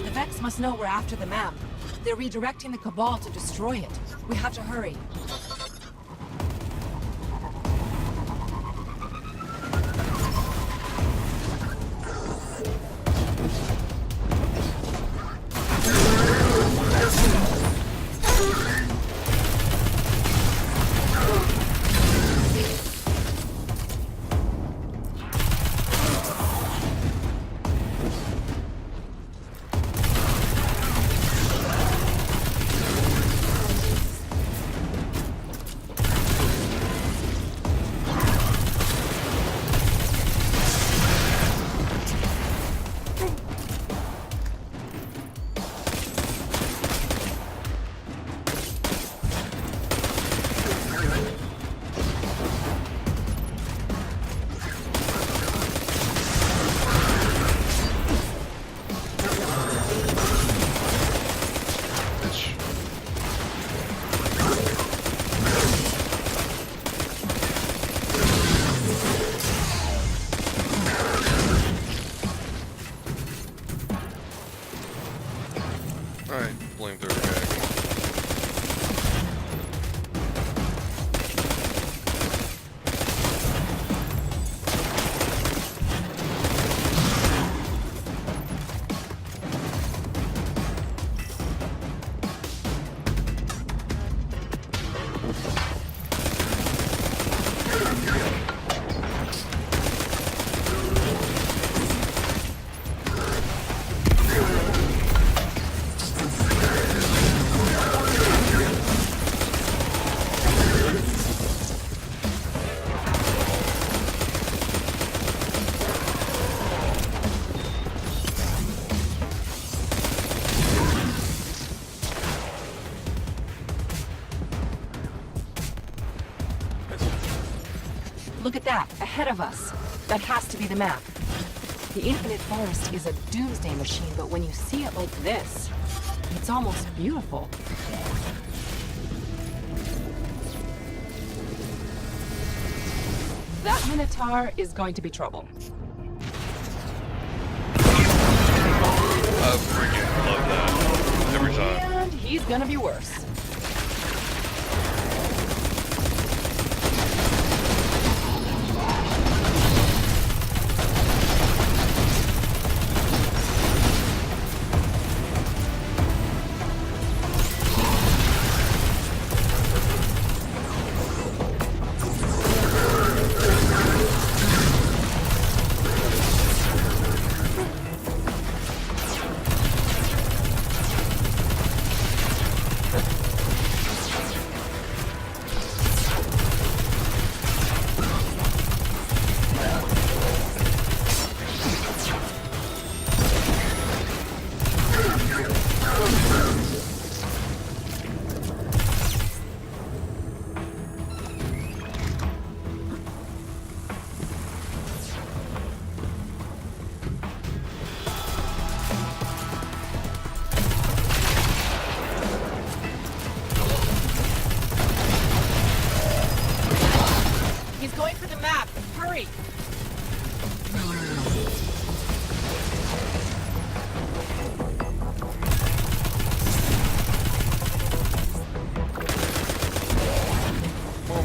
The Vex must know we're after the map. They're redirecting the Cabal to destroy it. We have to hurry. Alright, flamethrower guy. Look at that, ahead of us. That has to be the map. The Infinite Forest is a doomsday machine, but when you see it like this, it's almost beautiful. That Minotaur is going to be trouble. I freaking love that. Every time. And he's gonna be worse.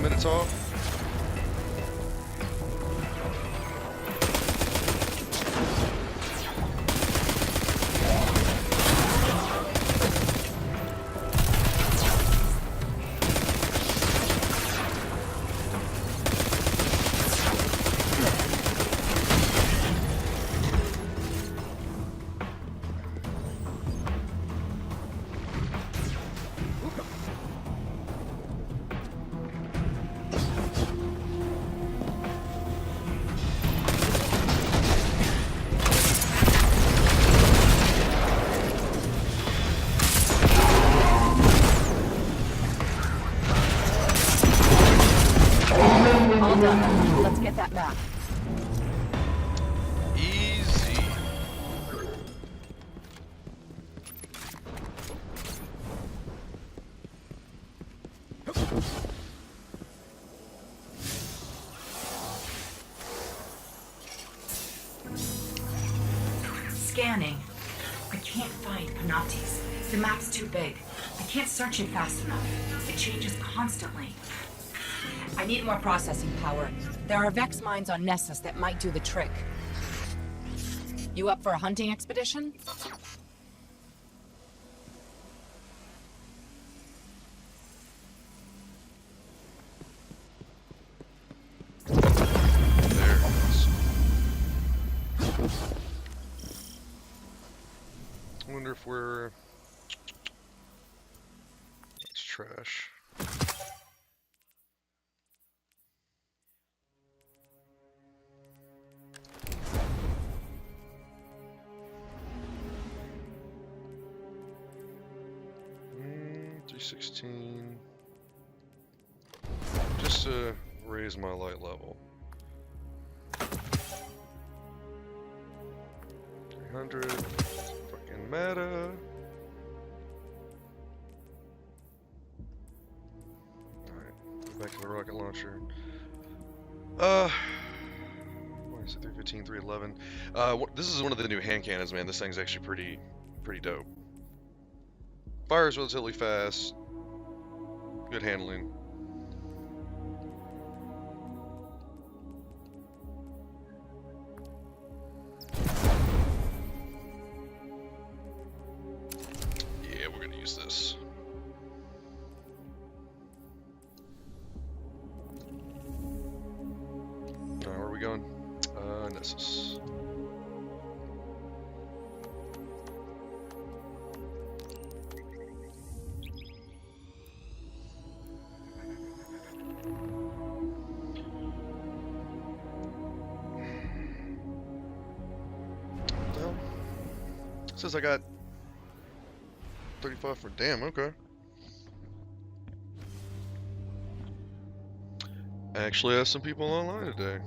Minotaur. All done. Let's get that map. Easy. Scanning. I can't find Panoptes. The map's too big. I can't search it fast enough. It changes constantly. I need more processing power. There are Vex mines on Nessus that might do the trick. You up for a hunting expedition? There it is. I wonder if we're... That's trash. $316. Just to raise my light level. 300. Fucking meta. Alright, back to the rocket launcher. What is it? 315, 311. This is one of the new hand cannons, man. This thing's actually pretty dope. Fires relatively fast. Good handling. Yeah, we're gonna use this. Now, where are we going? Nessus. Says I got 35 for damn, okay. Actually have some people online today.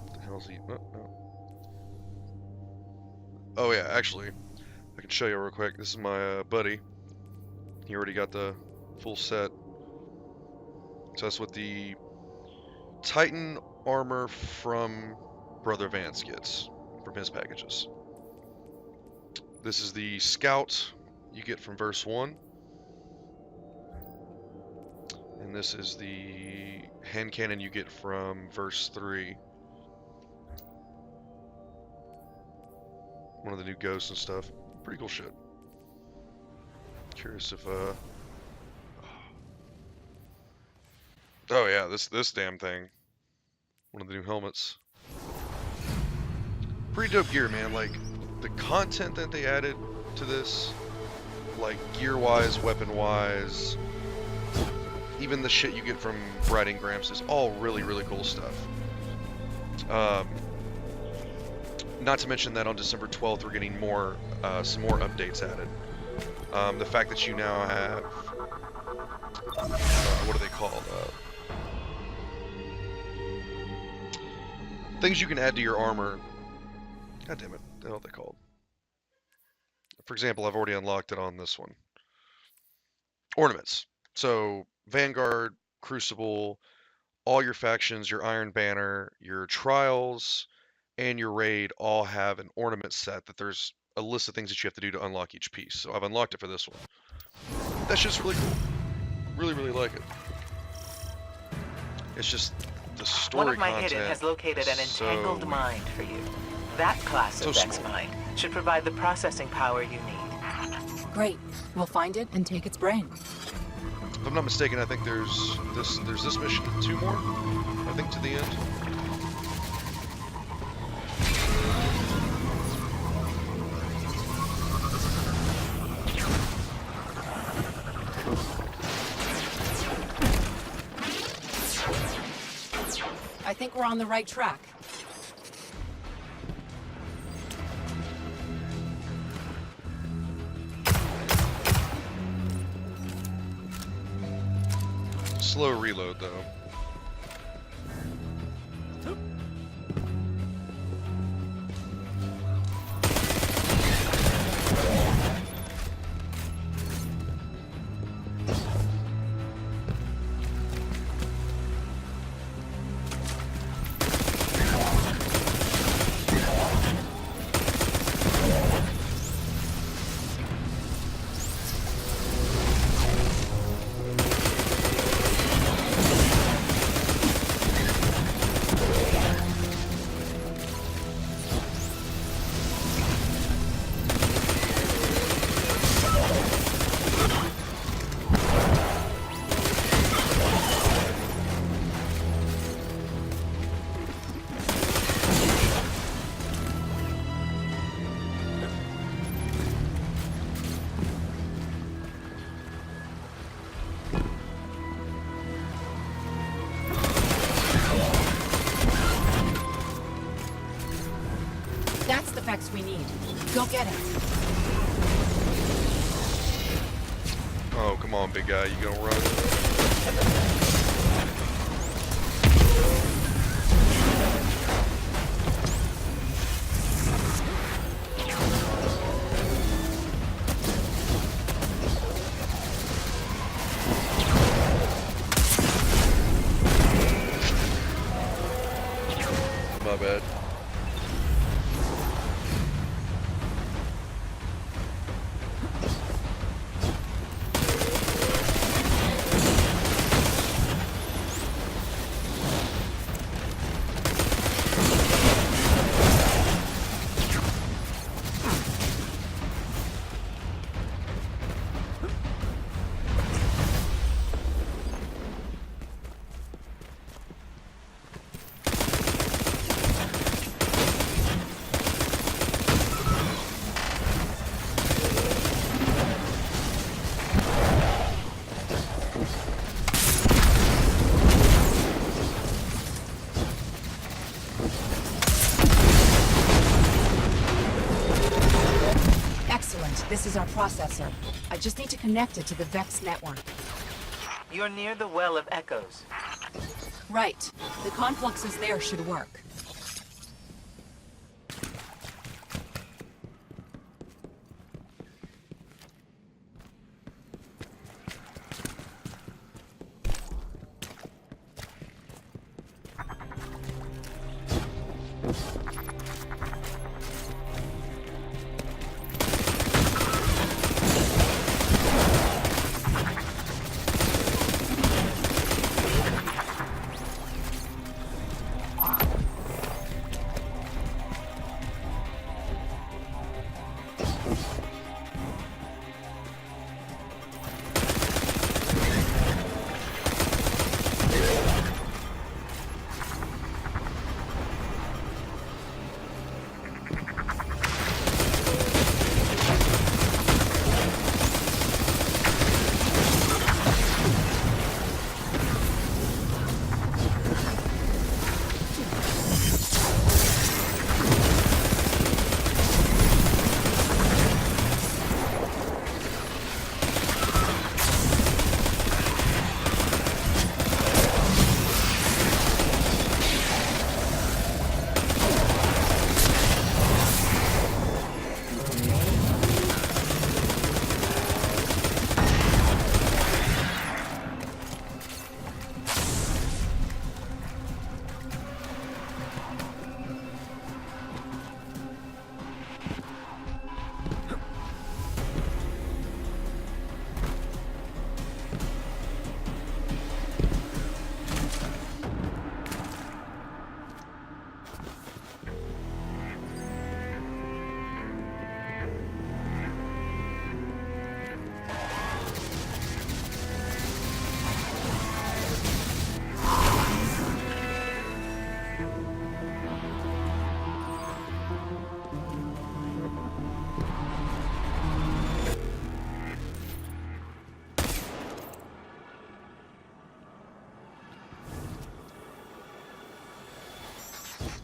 What the hell's he? Oh yeah, actually, I can show you real quick. This is my buddy. He already got the full set. So that's what the Titan armor from Brother Vance gets from his packages. This is the Scout you get from verse 1. And this is the hand cannon you get from verse 3. One of the new ghosts and stuff. Pretty cool shit. Curious if oh yeah, this damn thing. One of the new helmets. Pretty dope gear, man. Like the content that they added to this, like gear-wise, weapon-wise, even the shit you get from Brad Ingram's is all really, really cool stuff. Not to mention that on December 12th, we're getting more, some more updates added. The fact that you now have, what are they called? Things you can add to your armor. God damn it, what the hell are they called? For example, I've already unlocked it on this one. Ornaments. So, Vanguard, Crucible, all your factions, your Iron Banner, your Trials, and your Raid all have an ornament set that there's a list of things that you have to do to unlock each piece. So I've unlocked it for this one. That's just really cool. Really, really like it. It's just the story One of my content hidden has located an entangled mind for you. That class of Vex mind should provide the processing power you need. Great. We'll find it and take its brain. If I'm not mistaken, I think there's this mission and 2 more, I think, to the end. I think we're on the right track. Slow reload, though. That's the Vex we need. Go get it. Oh, come on, big guy. You gonna run? My bad. Excellent. This is our processor. I just need to connect it to the Vex network. You're near the Well of Echoes. Right. The confluxes there should work.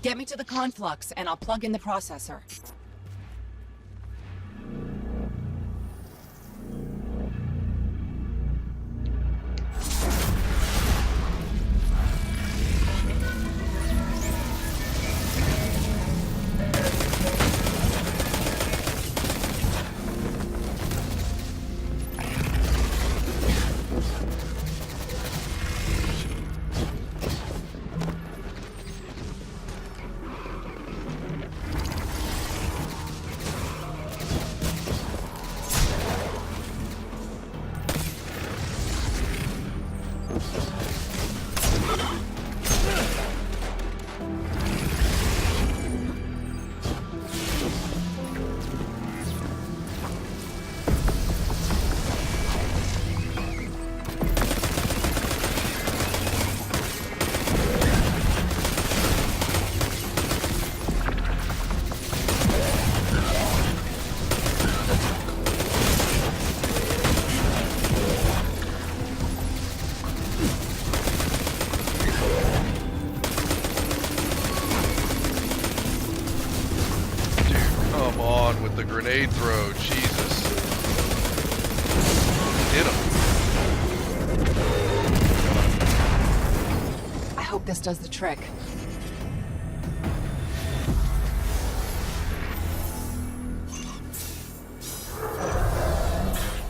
Get me to the conflux, and I'll plug in the processor. Grenade throw, Jesus. Hit him. I hope this does the trick.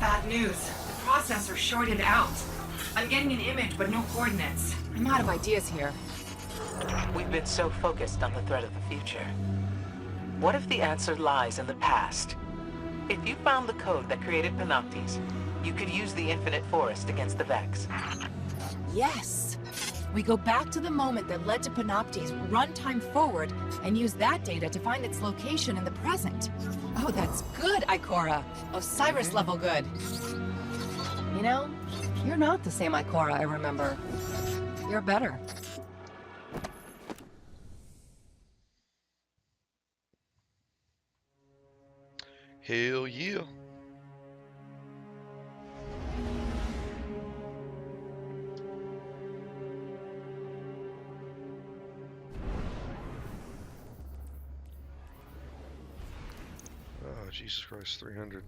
Bad news. The processor shorted out. I'm getting an image, but no coordinates. I'm out of ideas here. We've been so focused on the threat of the future. What if the answer lies in the past? If you found the code that created Panoptes, you could use the Infinite Forest against the Vex. Yes! We go back to the moment that led to Panoptes, run time forward, and use that data to find its location in the present. Oh, that's good, Ikora. Osiris level good. You know, you're not the same Ikora I remember. You're better. Hell yeah. Oh, Jesus Christ, 300.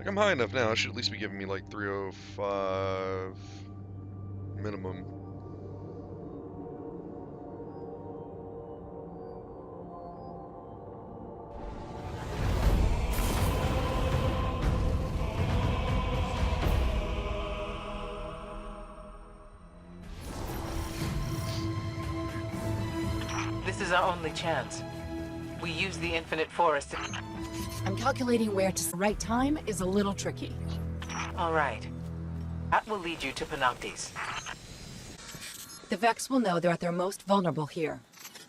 I'm high enough now. It should at least be giving me like 305 minimum. This is our only chance. We use the infinite forest. I'm calculating where to right time is a little tricky. All right. That will lead you to Panoptes. The Vex will know they're at their most vulnerable here.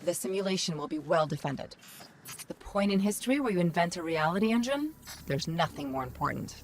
The simulation will be well defended. The point in history where you invent a reality engine, there's nothing more important.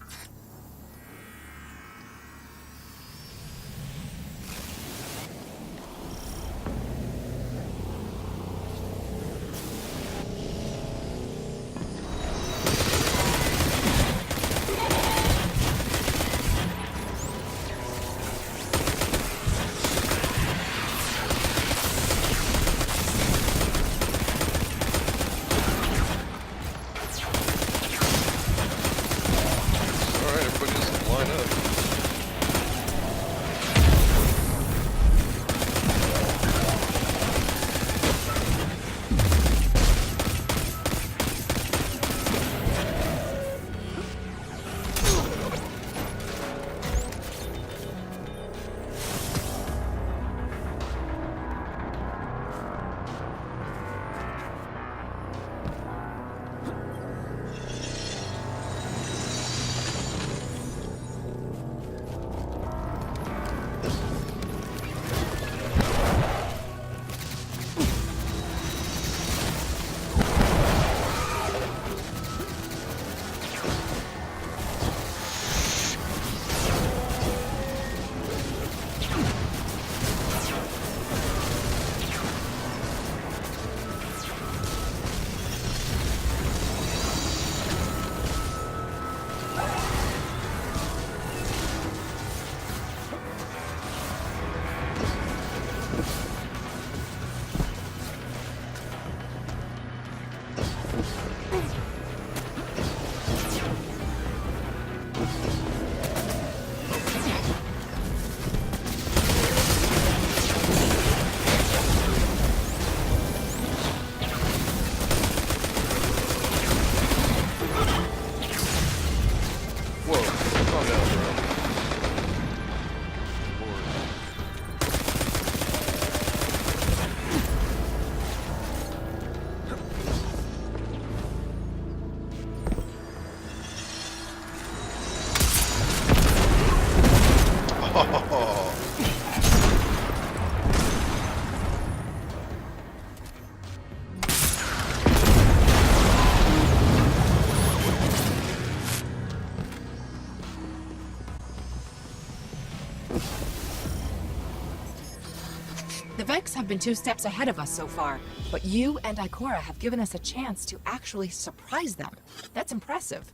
The Vex have been 2 steps ahead of us so far, but you and Ikora have given us a chance to actually surprise them. That's impressive.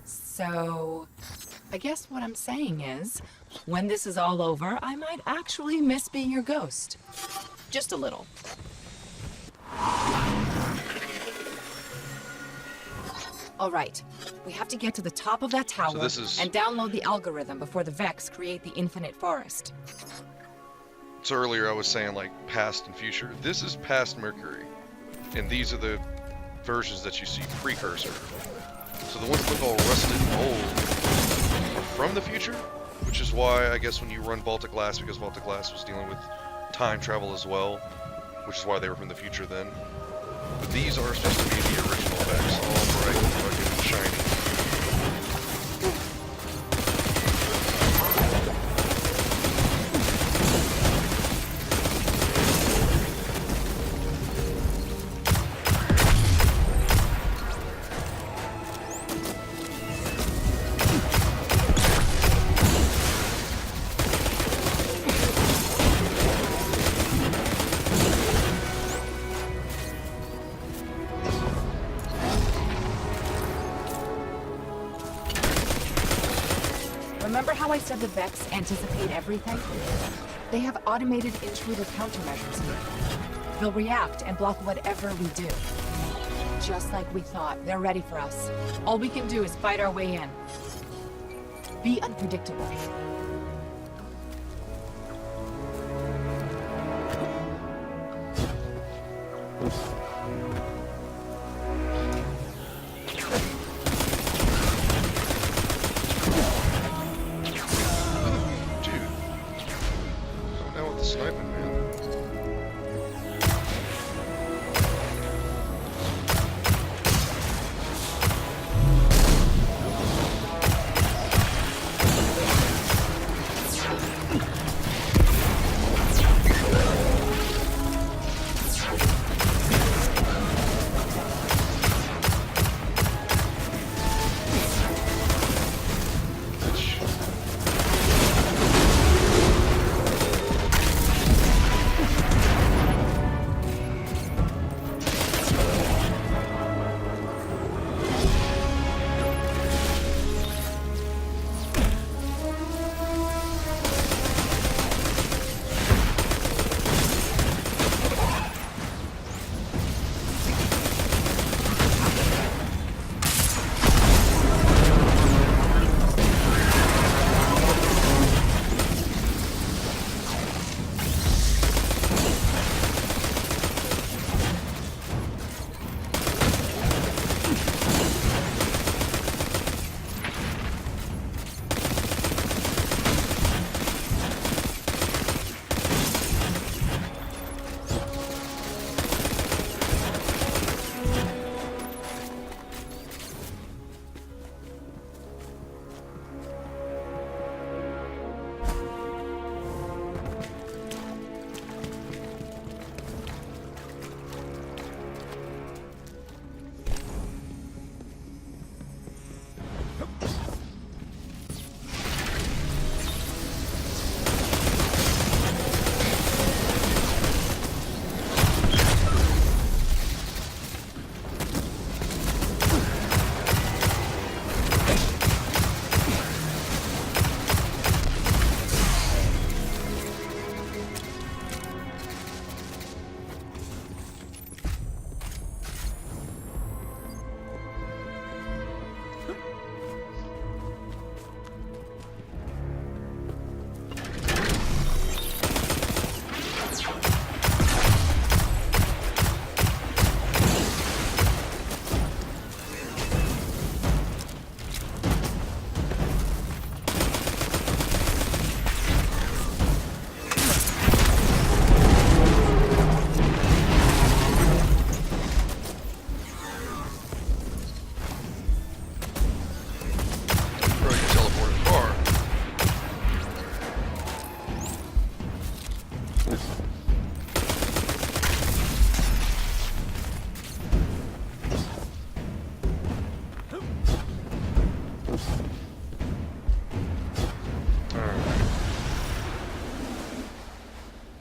So, I guess what I'm saying is, when this is all over, I might actually miss being your ghost. Just a little. All right, we have to get to the top of that tower and download the algorithm before the Vex create the infinite forest. So earlier I was saying like past and future. This is past Mercury, and these are the versions that you see precursor. So the ones that look all rusted and old are from the future, which is why I guess when you run Vault of Glass, because Vault of Glass was dealing with time travel as well, which is why they were from the future then. But these are supposed to be the original Vex, all bright and fucking shiny. Remember how I said the Vex anticipate everything? They have automated intruder countermeasures here. They'll react and block whatever we do. Just like we thought, they're ready for us. All we can do is fight our way in. Be unpredictable.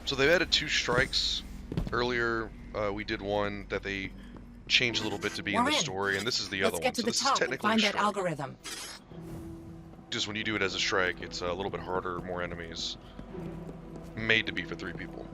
So they've added 2 strikes. Earlier, we did one that they changed a little bit to be in the story, and this is the other one. Let's get to So the this top is and technically find a that strike. algorithm. Just when you do it as a strike, it's a little bit harder, more enemies. Made to be for 3 people.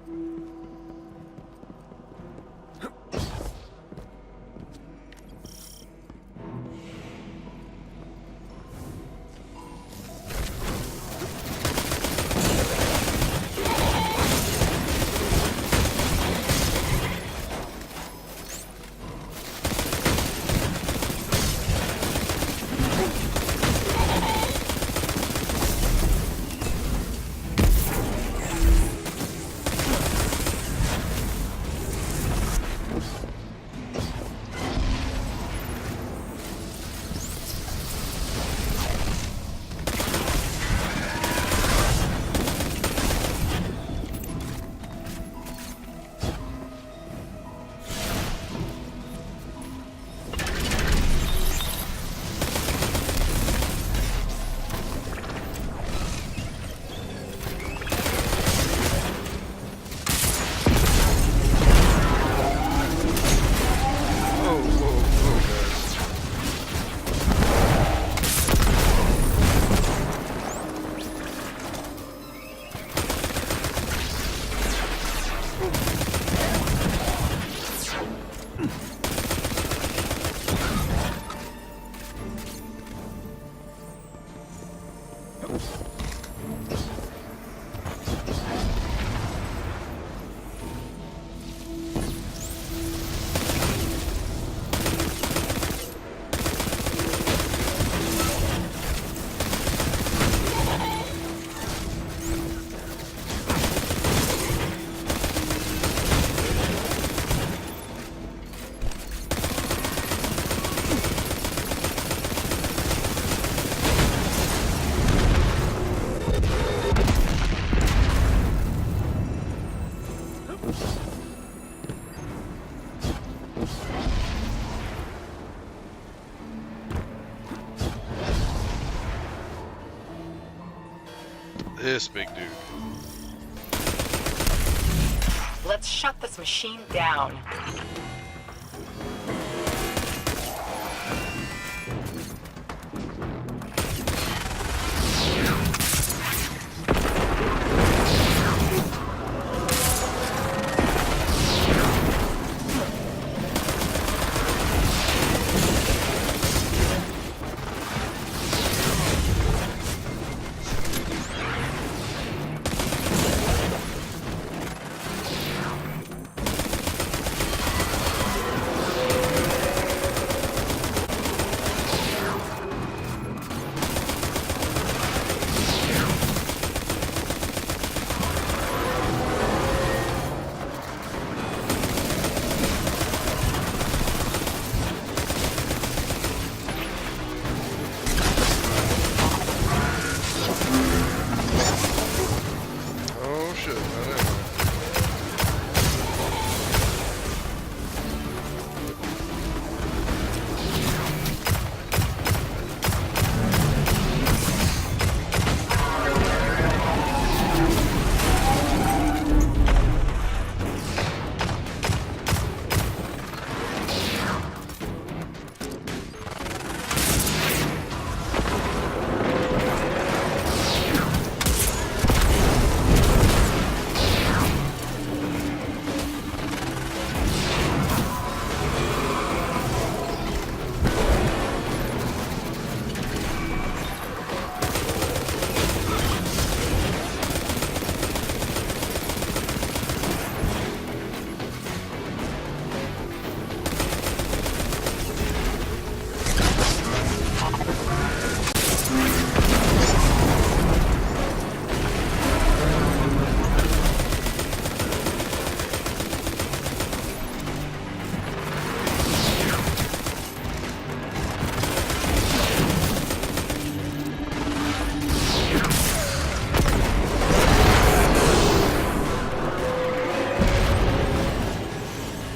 This big dude. Let's shut this machine down. Oh shit, not anyway.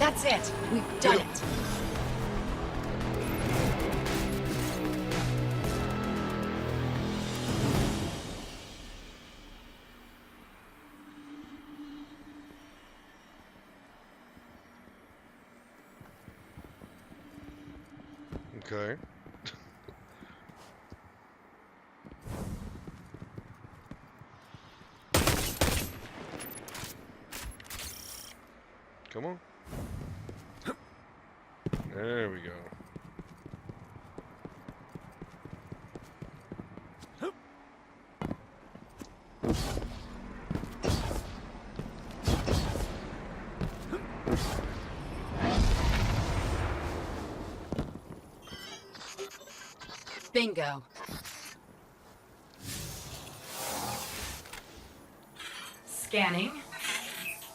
That's it. We've done it. Okay. Come on. There we go. Bingo. Scanning.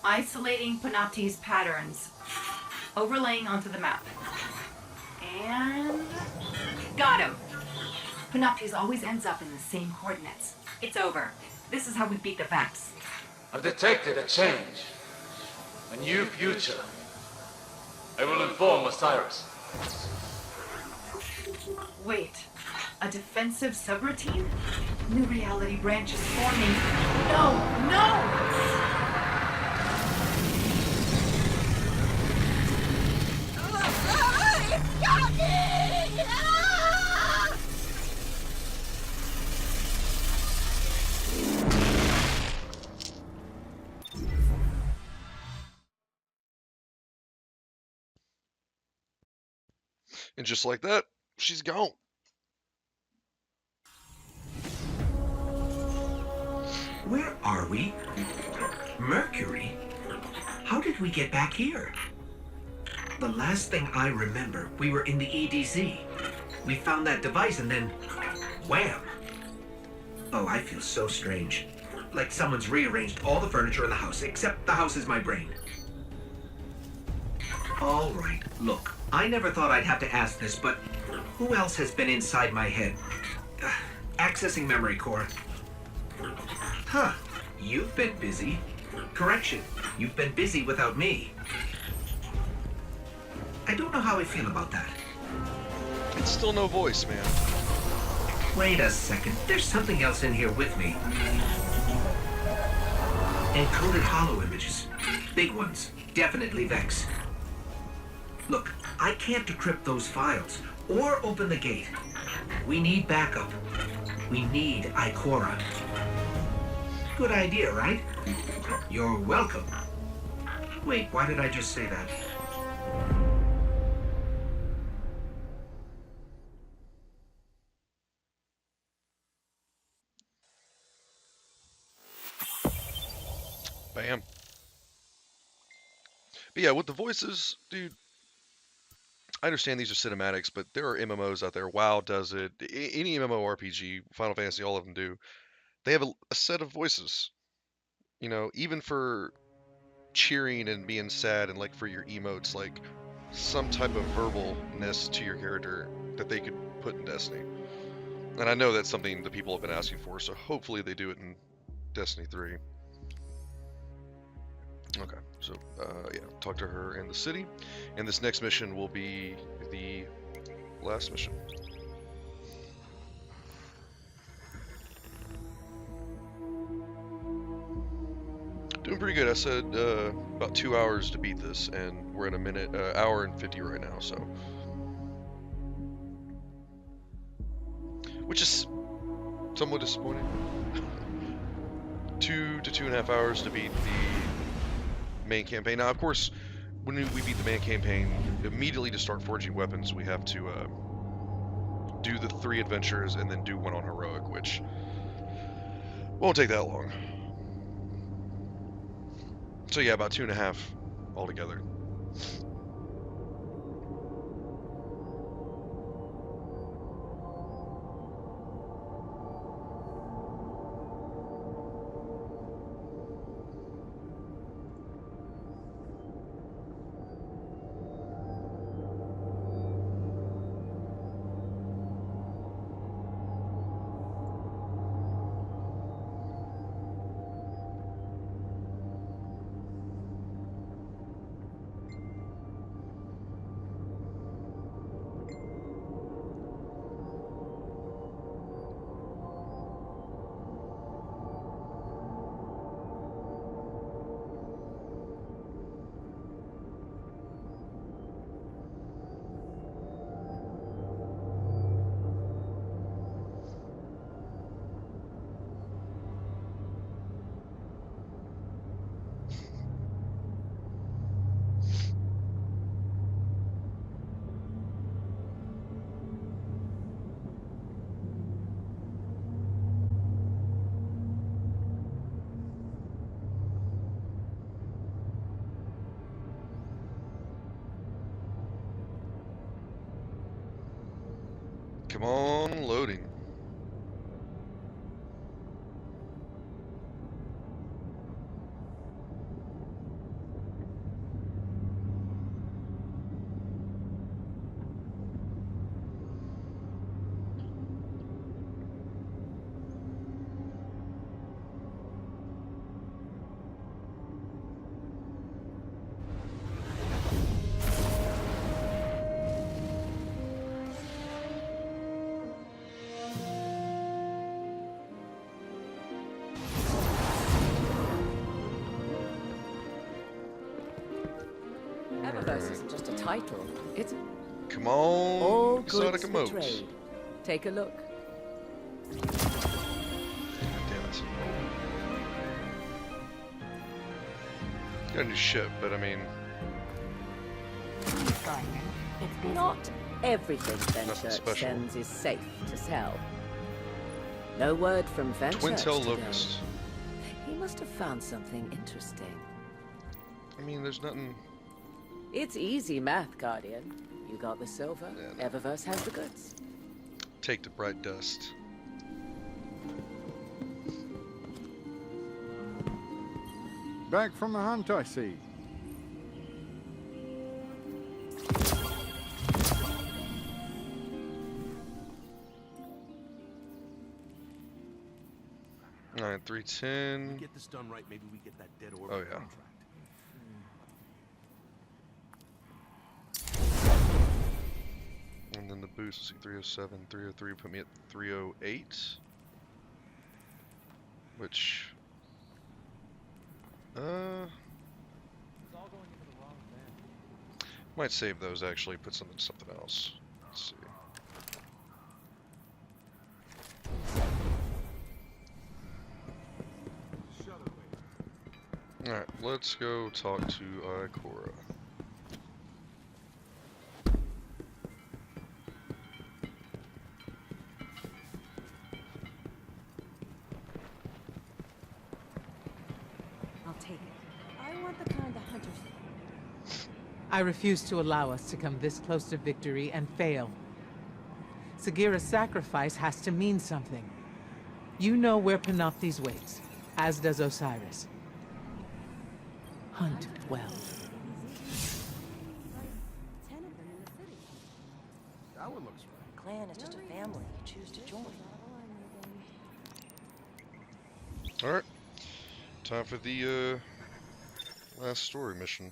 Isolating Panopti's patterns. Overlaying onto the map. And... got him! Panopti's always ends up in the same coordinates. It's over. This is how we beat the Vex. I've detected a change. A new future. I will inform Osiris. Wait. A defensive subroutine? New reality branch is forming. No! No! Got me! Ah! And just like that, she's gone. Where are we? Mercury? How did we get back here? The last thing I remember, we were in the EDZ. We found that device and then... wham! Oh, I feel so strange. Like someone's rearranged all the furniture in the house, except the house is my brain. All right, look, I never thought I'd have to ask this, but who else has been inside my head? Accessing memory core. Huh, you've been busy. Correction, You've been busy without me. I don't know how I feel about that. It's still no voice, man. Wait a second. There's something else in here with me. Encoded hollow images. Big ones. Definitely Vex. Look, I can't decrypt those files or open the gate. We need backup. We need Ikora. Good idea, right? You're welcome. Wait, why did I just say that? Bam. But yeah, with the voices, dude, I understand these are cinematics, but there are MMOs out there. WoW does it. Any MMORPG, Final Fantasy, all of them do. They have a set of voices. You know, even for cheering and being sad and like for your emotes, like some type of verbalness to your character that they could put in Destiny. And I know that's something that people have been asking for, so hopefully they do it in Destiny 3. Okay, so yeah, talk to her in the city, and this next mission will be the last mission. Doing pretty good. I said about 2 hours to beat this, and we're at a minute, hour and 50 right now, so. Which is somewhat disappointing. 2 to 2.5 hours to beat the main campaign. Now, of course, when we beat the main campaign, immediately to start forging weapons, we have to do the 3 adventures and then do one on heroic, which won't take that long. So yeah, about 2.5 altogether. Come on, loading. Eververse isn't just a title. It's Come on, all exotic goods for emotes. trade. Take a look. Damn it. Got a new ship, but I mean, Not everything Venture special. sends is safe to sell. No word from Venture. Twin Tail Locust. He must have found something interesting. I mean, there's nothing. It's easy math, Guardian. You got the silver, Yeah, no. Eververse has the goods. Take the bright dust. Back from the hunt, I see. Alright, 310. Get this done right, maybe we get that dead orb Oh, yeah. contract. boost. Let's see, 307, 303 put me at 308. Which, might save those actually, put something else. Let's see. Alright, let's go talk to Ikora. I'll take it. I want the kind the hunters. I refuse to allow us to come this close to victory and fail. Sagira's sacrifice has to mean something. You know where Panoptes waits, as does Osiris. Hunt well. 10 of them in the city. That one looks right. The clan is just a family you choose to join. Alright, time for the last story mission.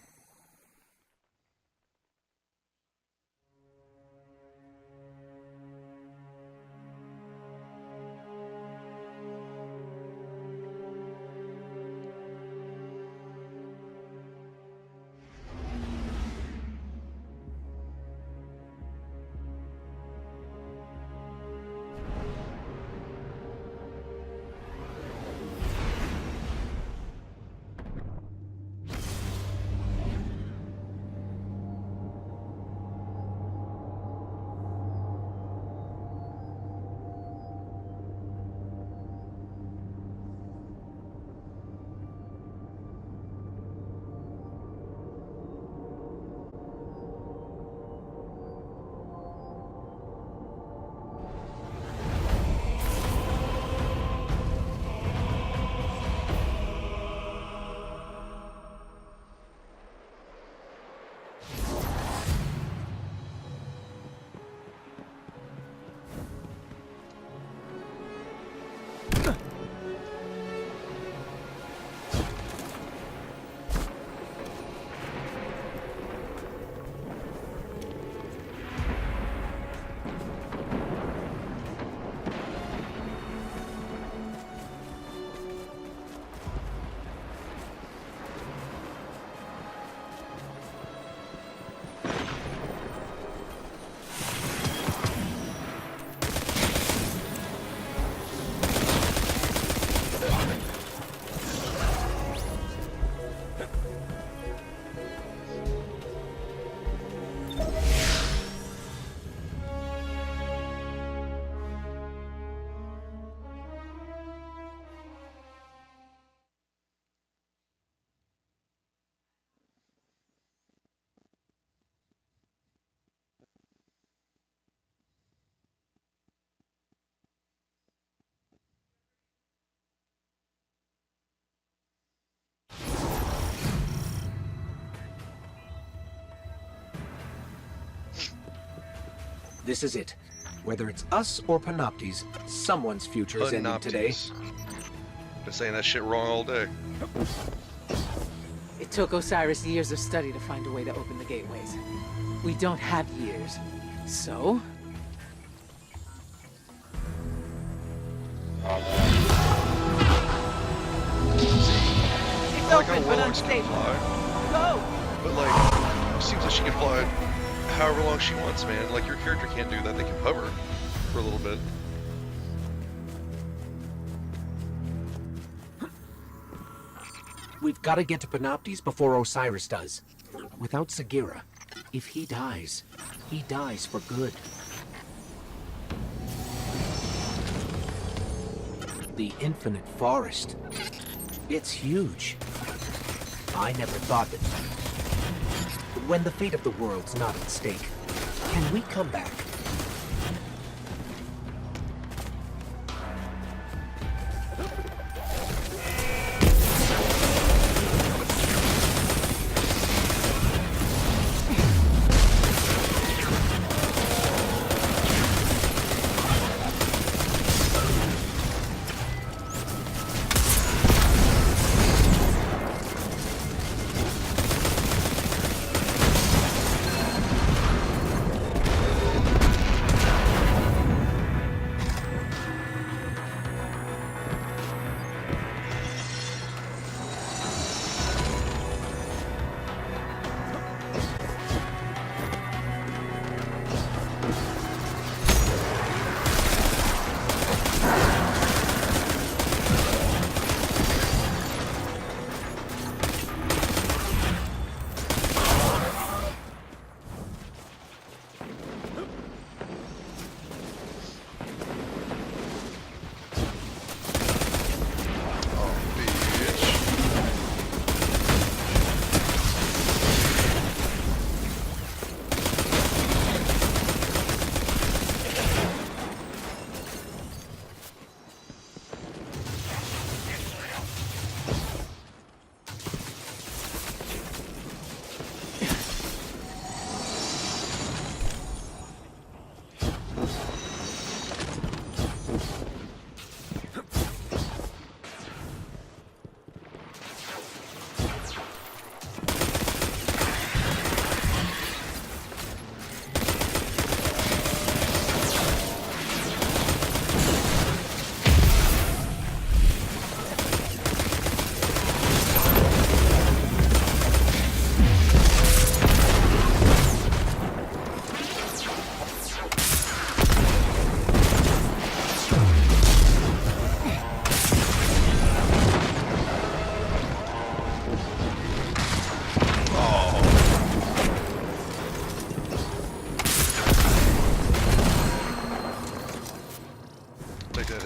This is it. Whether it's us or Panoptes, someone's future is ending today. Been saying that shit wrong all day. It took Osiris years of study to find a way to open the gateways. We don't have years. So? It's open, but unstable. Go! But like, it seems like she can fly however long she wants, man. Like, your character can't do that. They can hover for a little bit. We've got to get to Panoptes before Osiris does. Without Sagira, if he dies for good. The Infinite Forest. It's huge. I never thought that... When the fate of the world's not at stake, can we come back?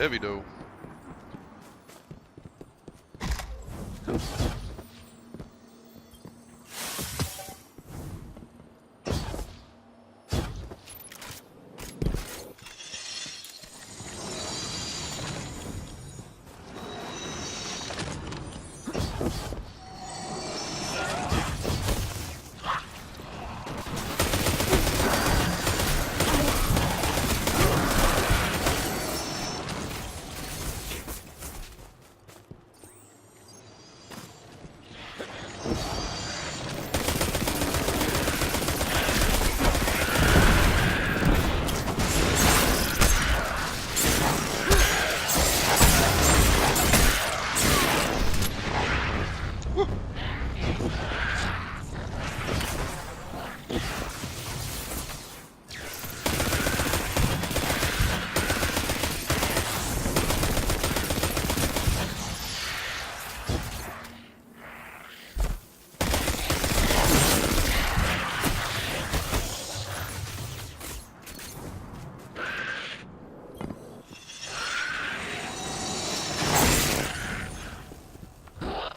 heavy though.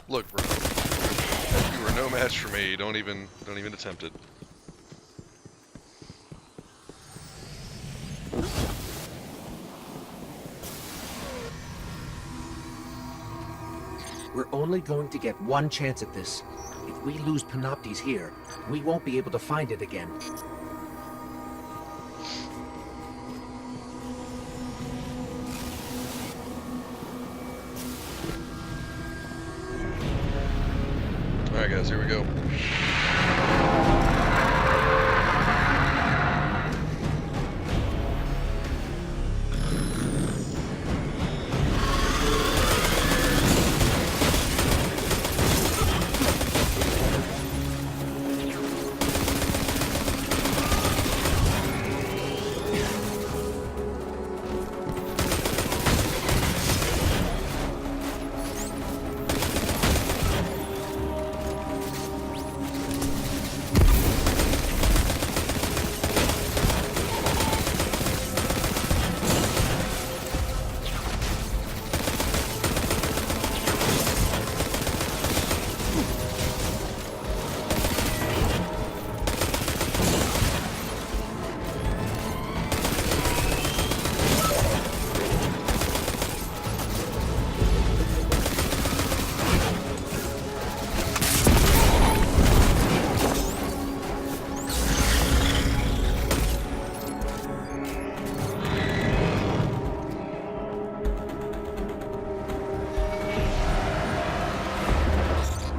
Look, bro. You are no match for me. Don't even attempt it. We're only going to get one chance at this. If we lose Panoptes here, we won't be able to find it again. Alright guys, here we go.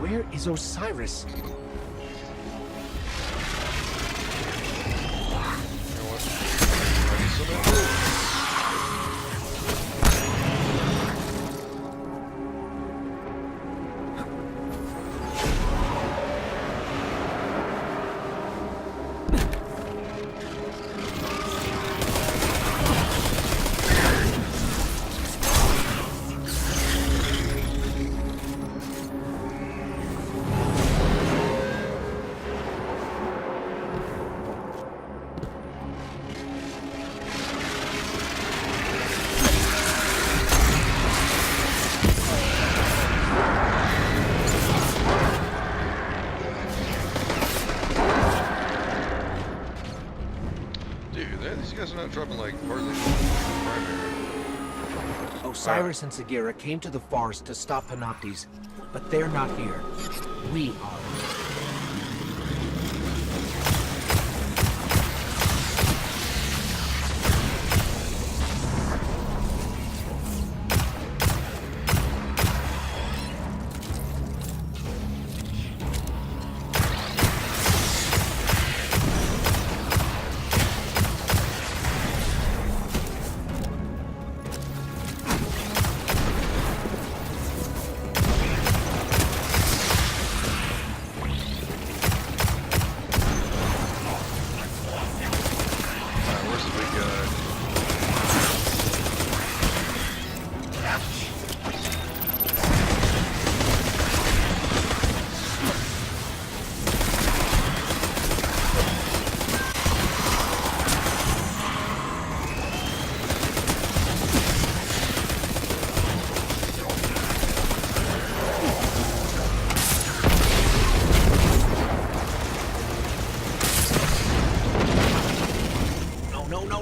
Where is Osiris? You know what? I need some info. These guys are not dropping like hardly primary. Osiris and Sagira came to the forest to stop Panoptes, but they're not here. We are.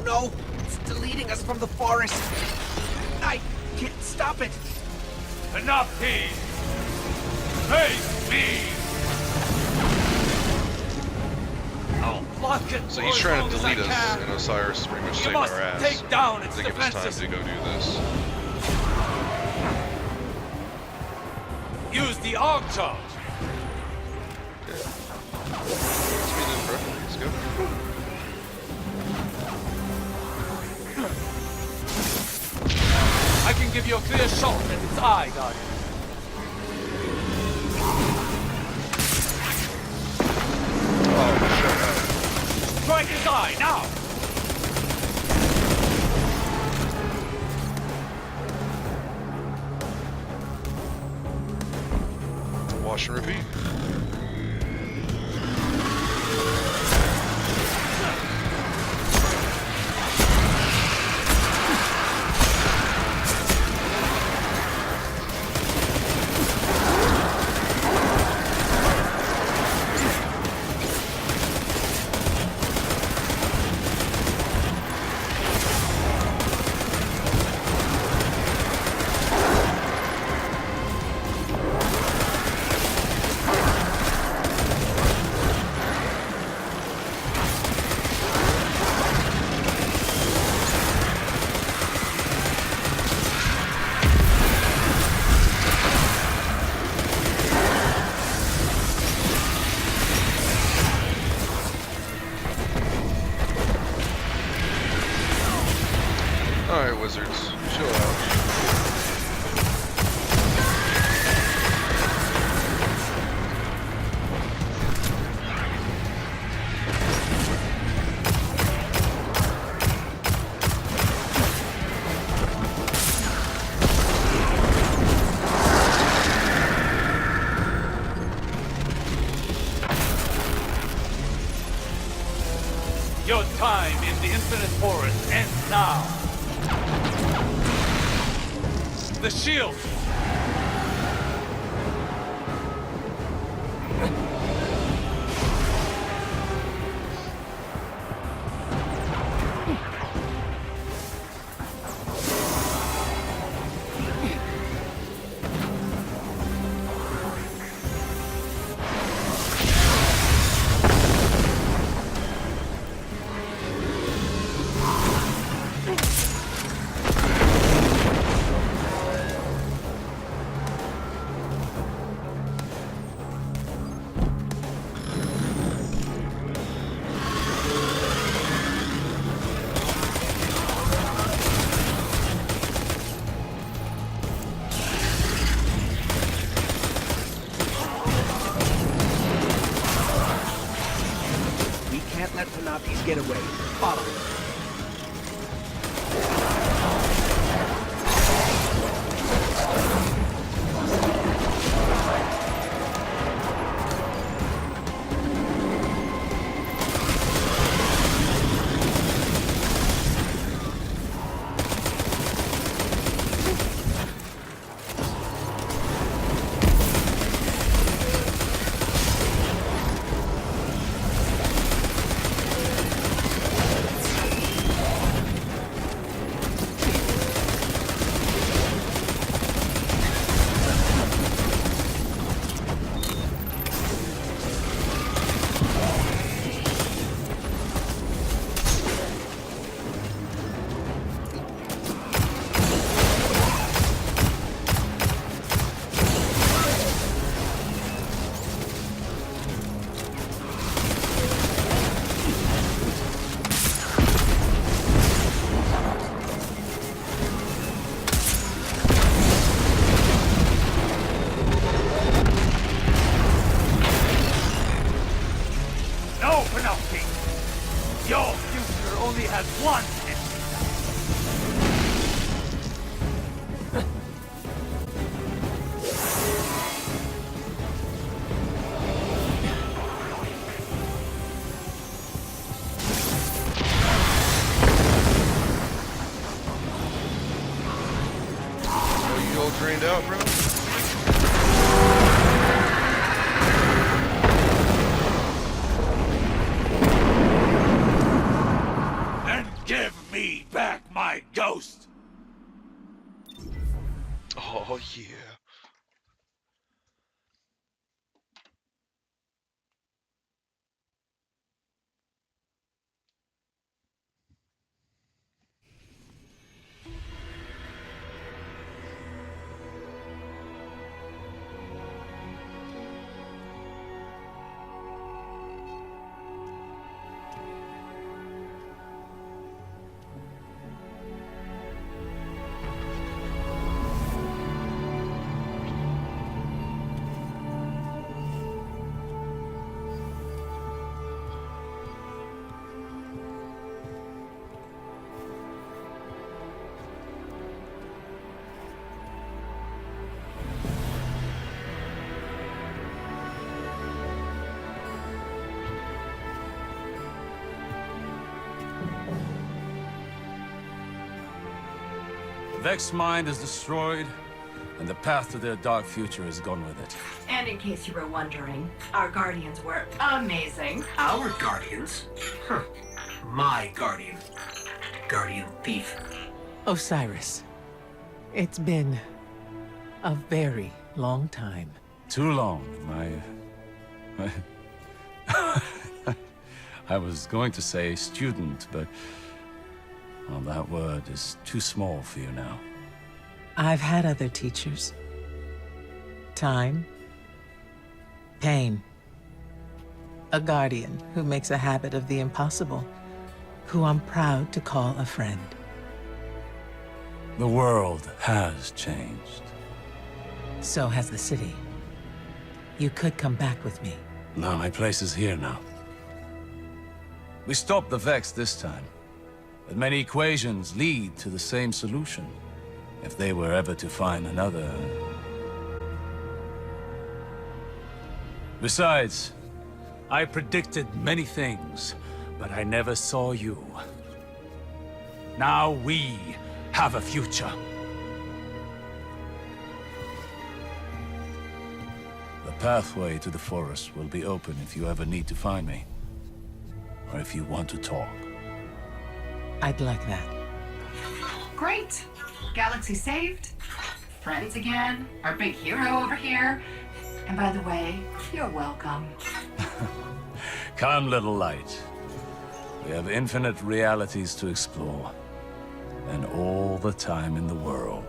no! It's deleting us from the forest! I can't stop it! Enough, he! Face me! I'll block it. So he's trying to delete us, and Osiris is pretty much saving our ass. Take down its to give us time defenses. to go do this. Use the arc charge. Speed in, bro. Let's go. I can give you a clear shot at its eye, Guardian. Oh, shut up. Strike his eye, now! Wash and repeat. Alright, wizards. Chill out. Your time in the Infinite Forest ends now. The shield! We can't let Panoptes get away. Follow. No, Penelope! Your future only has one ending. Oh, you all drained out, bro? And give Vex mind is destroyed, and the path to their dark future is gone with it. And in case you were wondering, our guardians were amazing. Our guardians? Huh. My guardian. Guardian thief. Osiris, it's been a very long time. Too long, I was going to say student, but... well, that word is too small for you now. I've had other teachers. Time. Pain. A guardian who makes a habit of the impossible, who I'm proud to call a friend. The world has changed. So has the city. You could come back with me. No, my place is here now. We stopped the Vex this time, but many equations lead to the same solution. If they were ever to find another... Besides, I predicted many things, but I never saw you. Now we have a future. The pathway to the forest will be open if you ever need to find me. Or if you want to talk. I'd like that. Great. Galaxy saved. Friends again. Our big hero over here. And by the way, you're welcome. Come, little light. We have infinite realities to explore. And all the time in the world.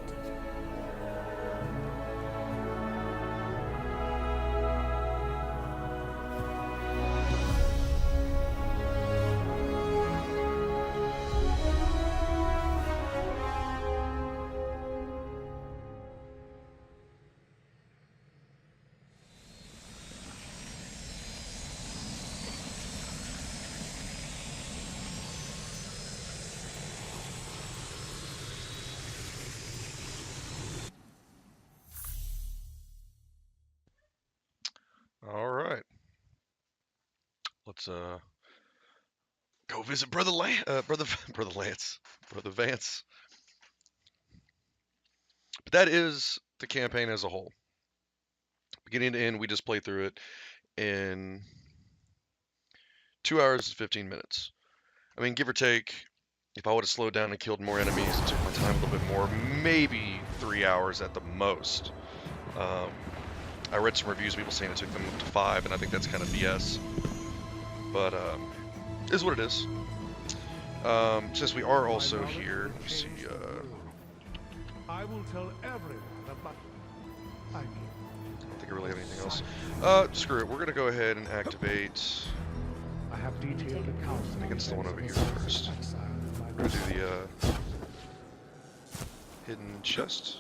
All right. Let's go visit Brother Vance. But that is the campaign as a whole. Beginning to end, we just played through it in 2 hours and 15 minutes. I mean, give or take, if I would have slowed down and killed more enemies and took my time a little bit more, maybe 3 hours at the most. I read some reviews, people saying it took them up to 5, and I think that's kind of BS. But, it is what it is. Since we are also here, let's see, I will tell everyone about... I don't think I really have anything else. Screw it, we're gonna go ahead and activate... I have detailed accounts. I think it's the one over here first. We're gonna do the, hidden chest.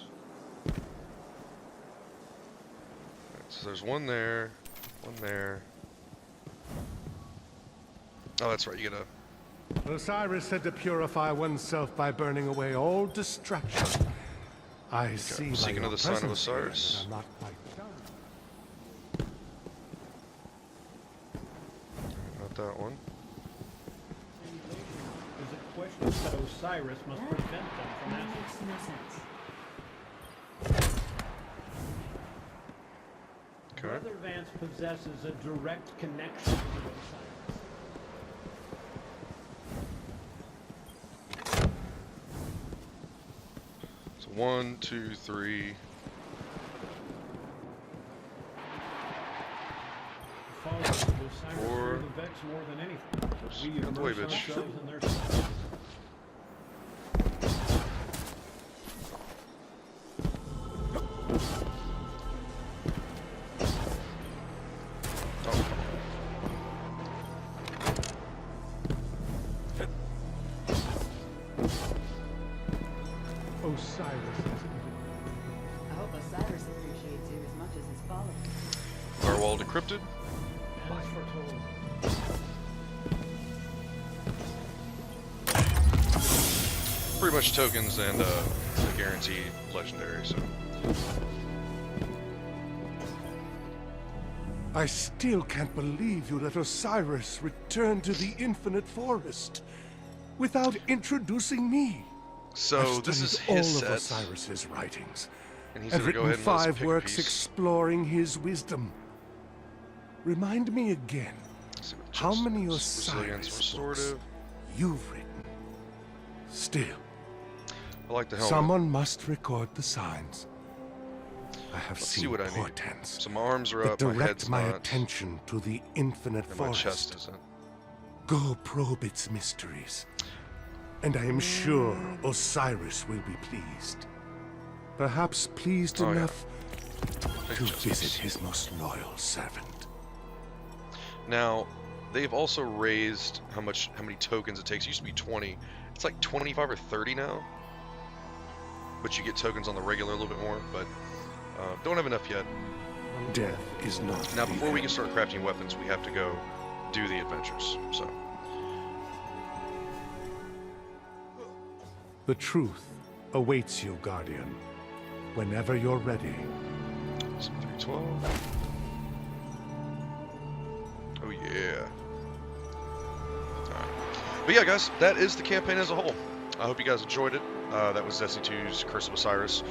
So there's one there, one there. Oh, that's right, you gotta... Osiris said to purify oneself by burning away all distraction. I see by seeking your of the sign of presence here Osiris. that I'm not quite done. Not that one. There's a question that Osiris must prevent them from answering. Makes no sense. Brother Vance possesses a direct connection to Osiris. So 1, 2, 3. Followers of Osiris 4. fear the Vex more than anything. We Out the way, immerse bitch. ourselves in their society. I hope Osiris appreciates you as much as his followers. Firewall decrypted. As foretold. Pretty much tokens and a guaranteed legendary, so. I still can't believe you let Osiris return to the Infinite Forest without introducing me. So I've this is studied all his of set. Osiris's writings. And he's I've gonna go written ahead and let us 5 pick a works piece. exploring his wisdom. Remind me again, how many Resilience, Osiris books restorative. you've written? Still, I like the helmet. someone must record the signs. I have Let's see seen what I need. portents So my arms are that up, my direct head's my not, attention to the infinite and my chest forest. isn't. Go probe its mysteries, and I am sure Osiris will be pleased. Perhaps pleased Oh, yeah. enough Big to chest visit piece. his most loyal servant. Now, they've also raised how many tokens it takes. It used to be 20. It's like 25 or 30 now. But you get tokens on the regular a little bit more, but don't have enough yet. Death is not Now, the before we end. can start crafting weapons, we have to go do the adventures. So, The truth awaits you, Guardian. Whenever you're ready. so 312. Oh yeah. Alright. But yeah, guys, that is the campaign as a whole. I hope you guys enjoyed it. That was Destiny 2's Curse of Osiris.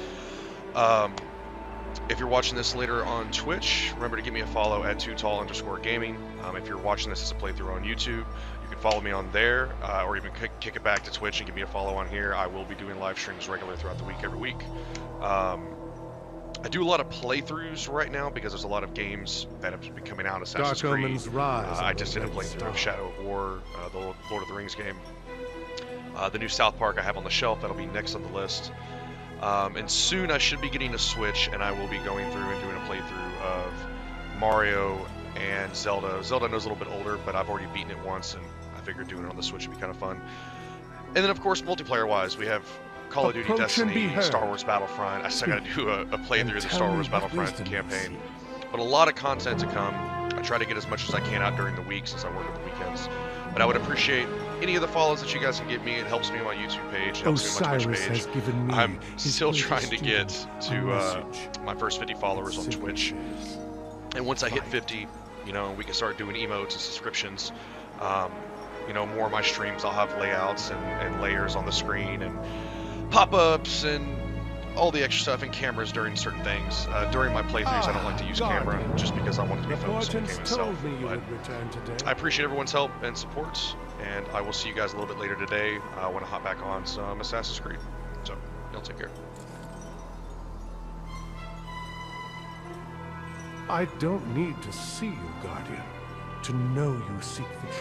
If you're watching this later on Twitch, remember to give me a follow at tootall_gaming. If you're watching this as a playthrough on YouTube, you can follow me on there, or even kick it back to Twitch and give me a follow on here. I will be doing live streams regularly throughout the week, every week. I do a lot of playthroughs right now because there's a lot of games that have been coming out. Assassin's Dark Creed. Omens rise. I just did a playthrough of Shadow of War, the Lord of the Rings game. The new South Park I have on the shelf. That'll be next on the list. And soon I should be getting a Switch, and I will be going through and doing a playthrough of Mario and Zelda. Zelda knows a little bit older, but I've already beaten it once, and I figured doing it on the Switch would be kind of fun. And then, of course, multiplayer-wise, we have Call of Duty, Approach and be Destiny, heard. Star Wars Battlefront. I still got to do a playthrough of the Star Wars tell me what Battlefront wisdom you campaign. But a lot of content to come. I try to get as much as I can out during the week since I work on the weekends. But I would appreciate any of the follows that you guys can give me. It helps me on my YouTube page. It helps me on my Twitch Osiris page. has given me I'm his still greatest trying to get student to a message. my first 50 followers on Twitch. Signatures. And once I hit 50, you know, we can start doing emotes and subscriptions. You know, more of my streams, I'll have layouts and layers on the screen and pop-ups and all the extra stuff and cameras during certain things. During my playthroughs, I don't like to use camera just because I want it to be The focused on the portents game told itself. me you But would return today. I appreciate everyone's help and support, and I will see you guys a little bit later today when I hop back on some Assassin's Creed. So, y'all take care. I don't need to see you, Guardian, to know you seek the truth.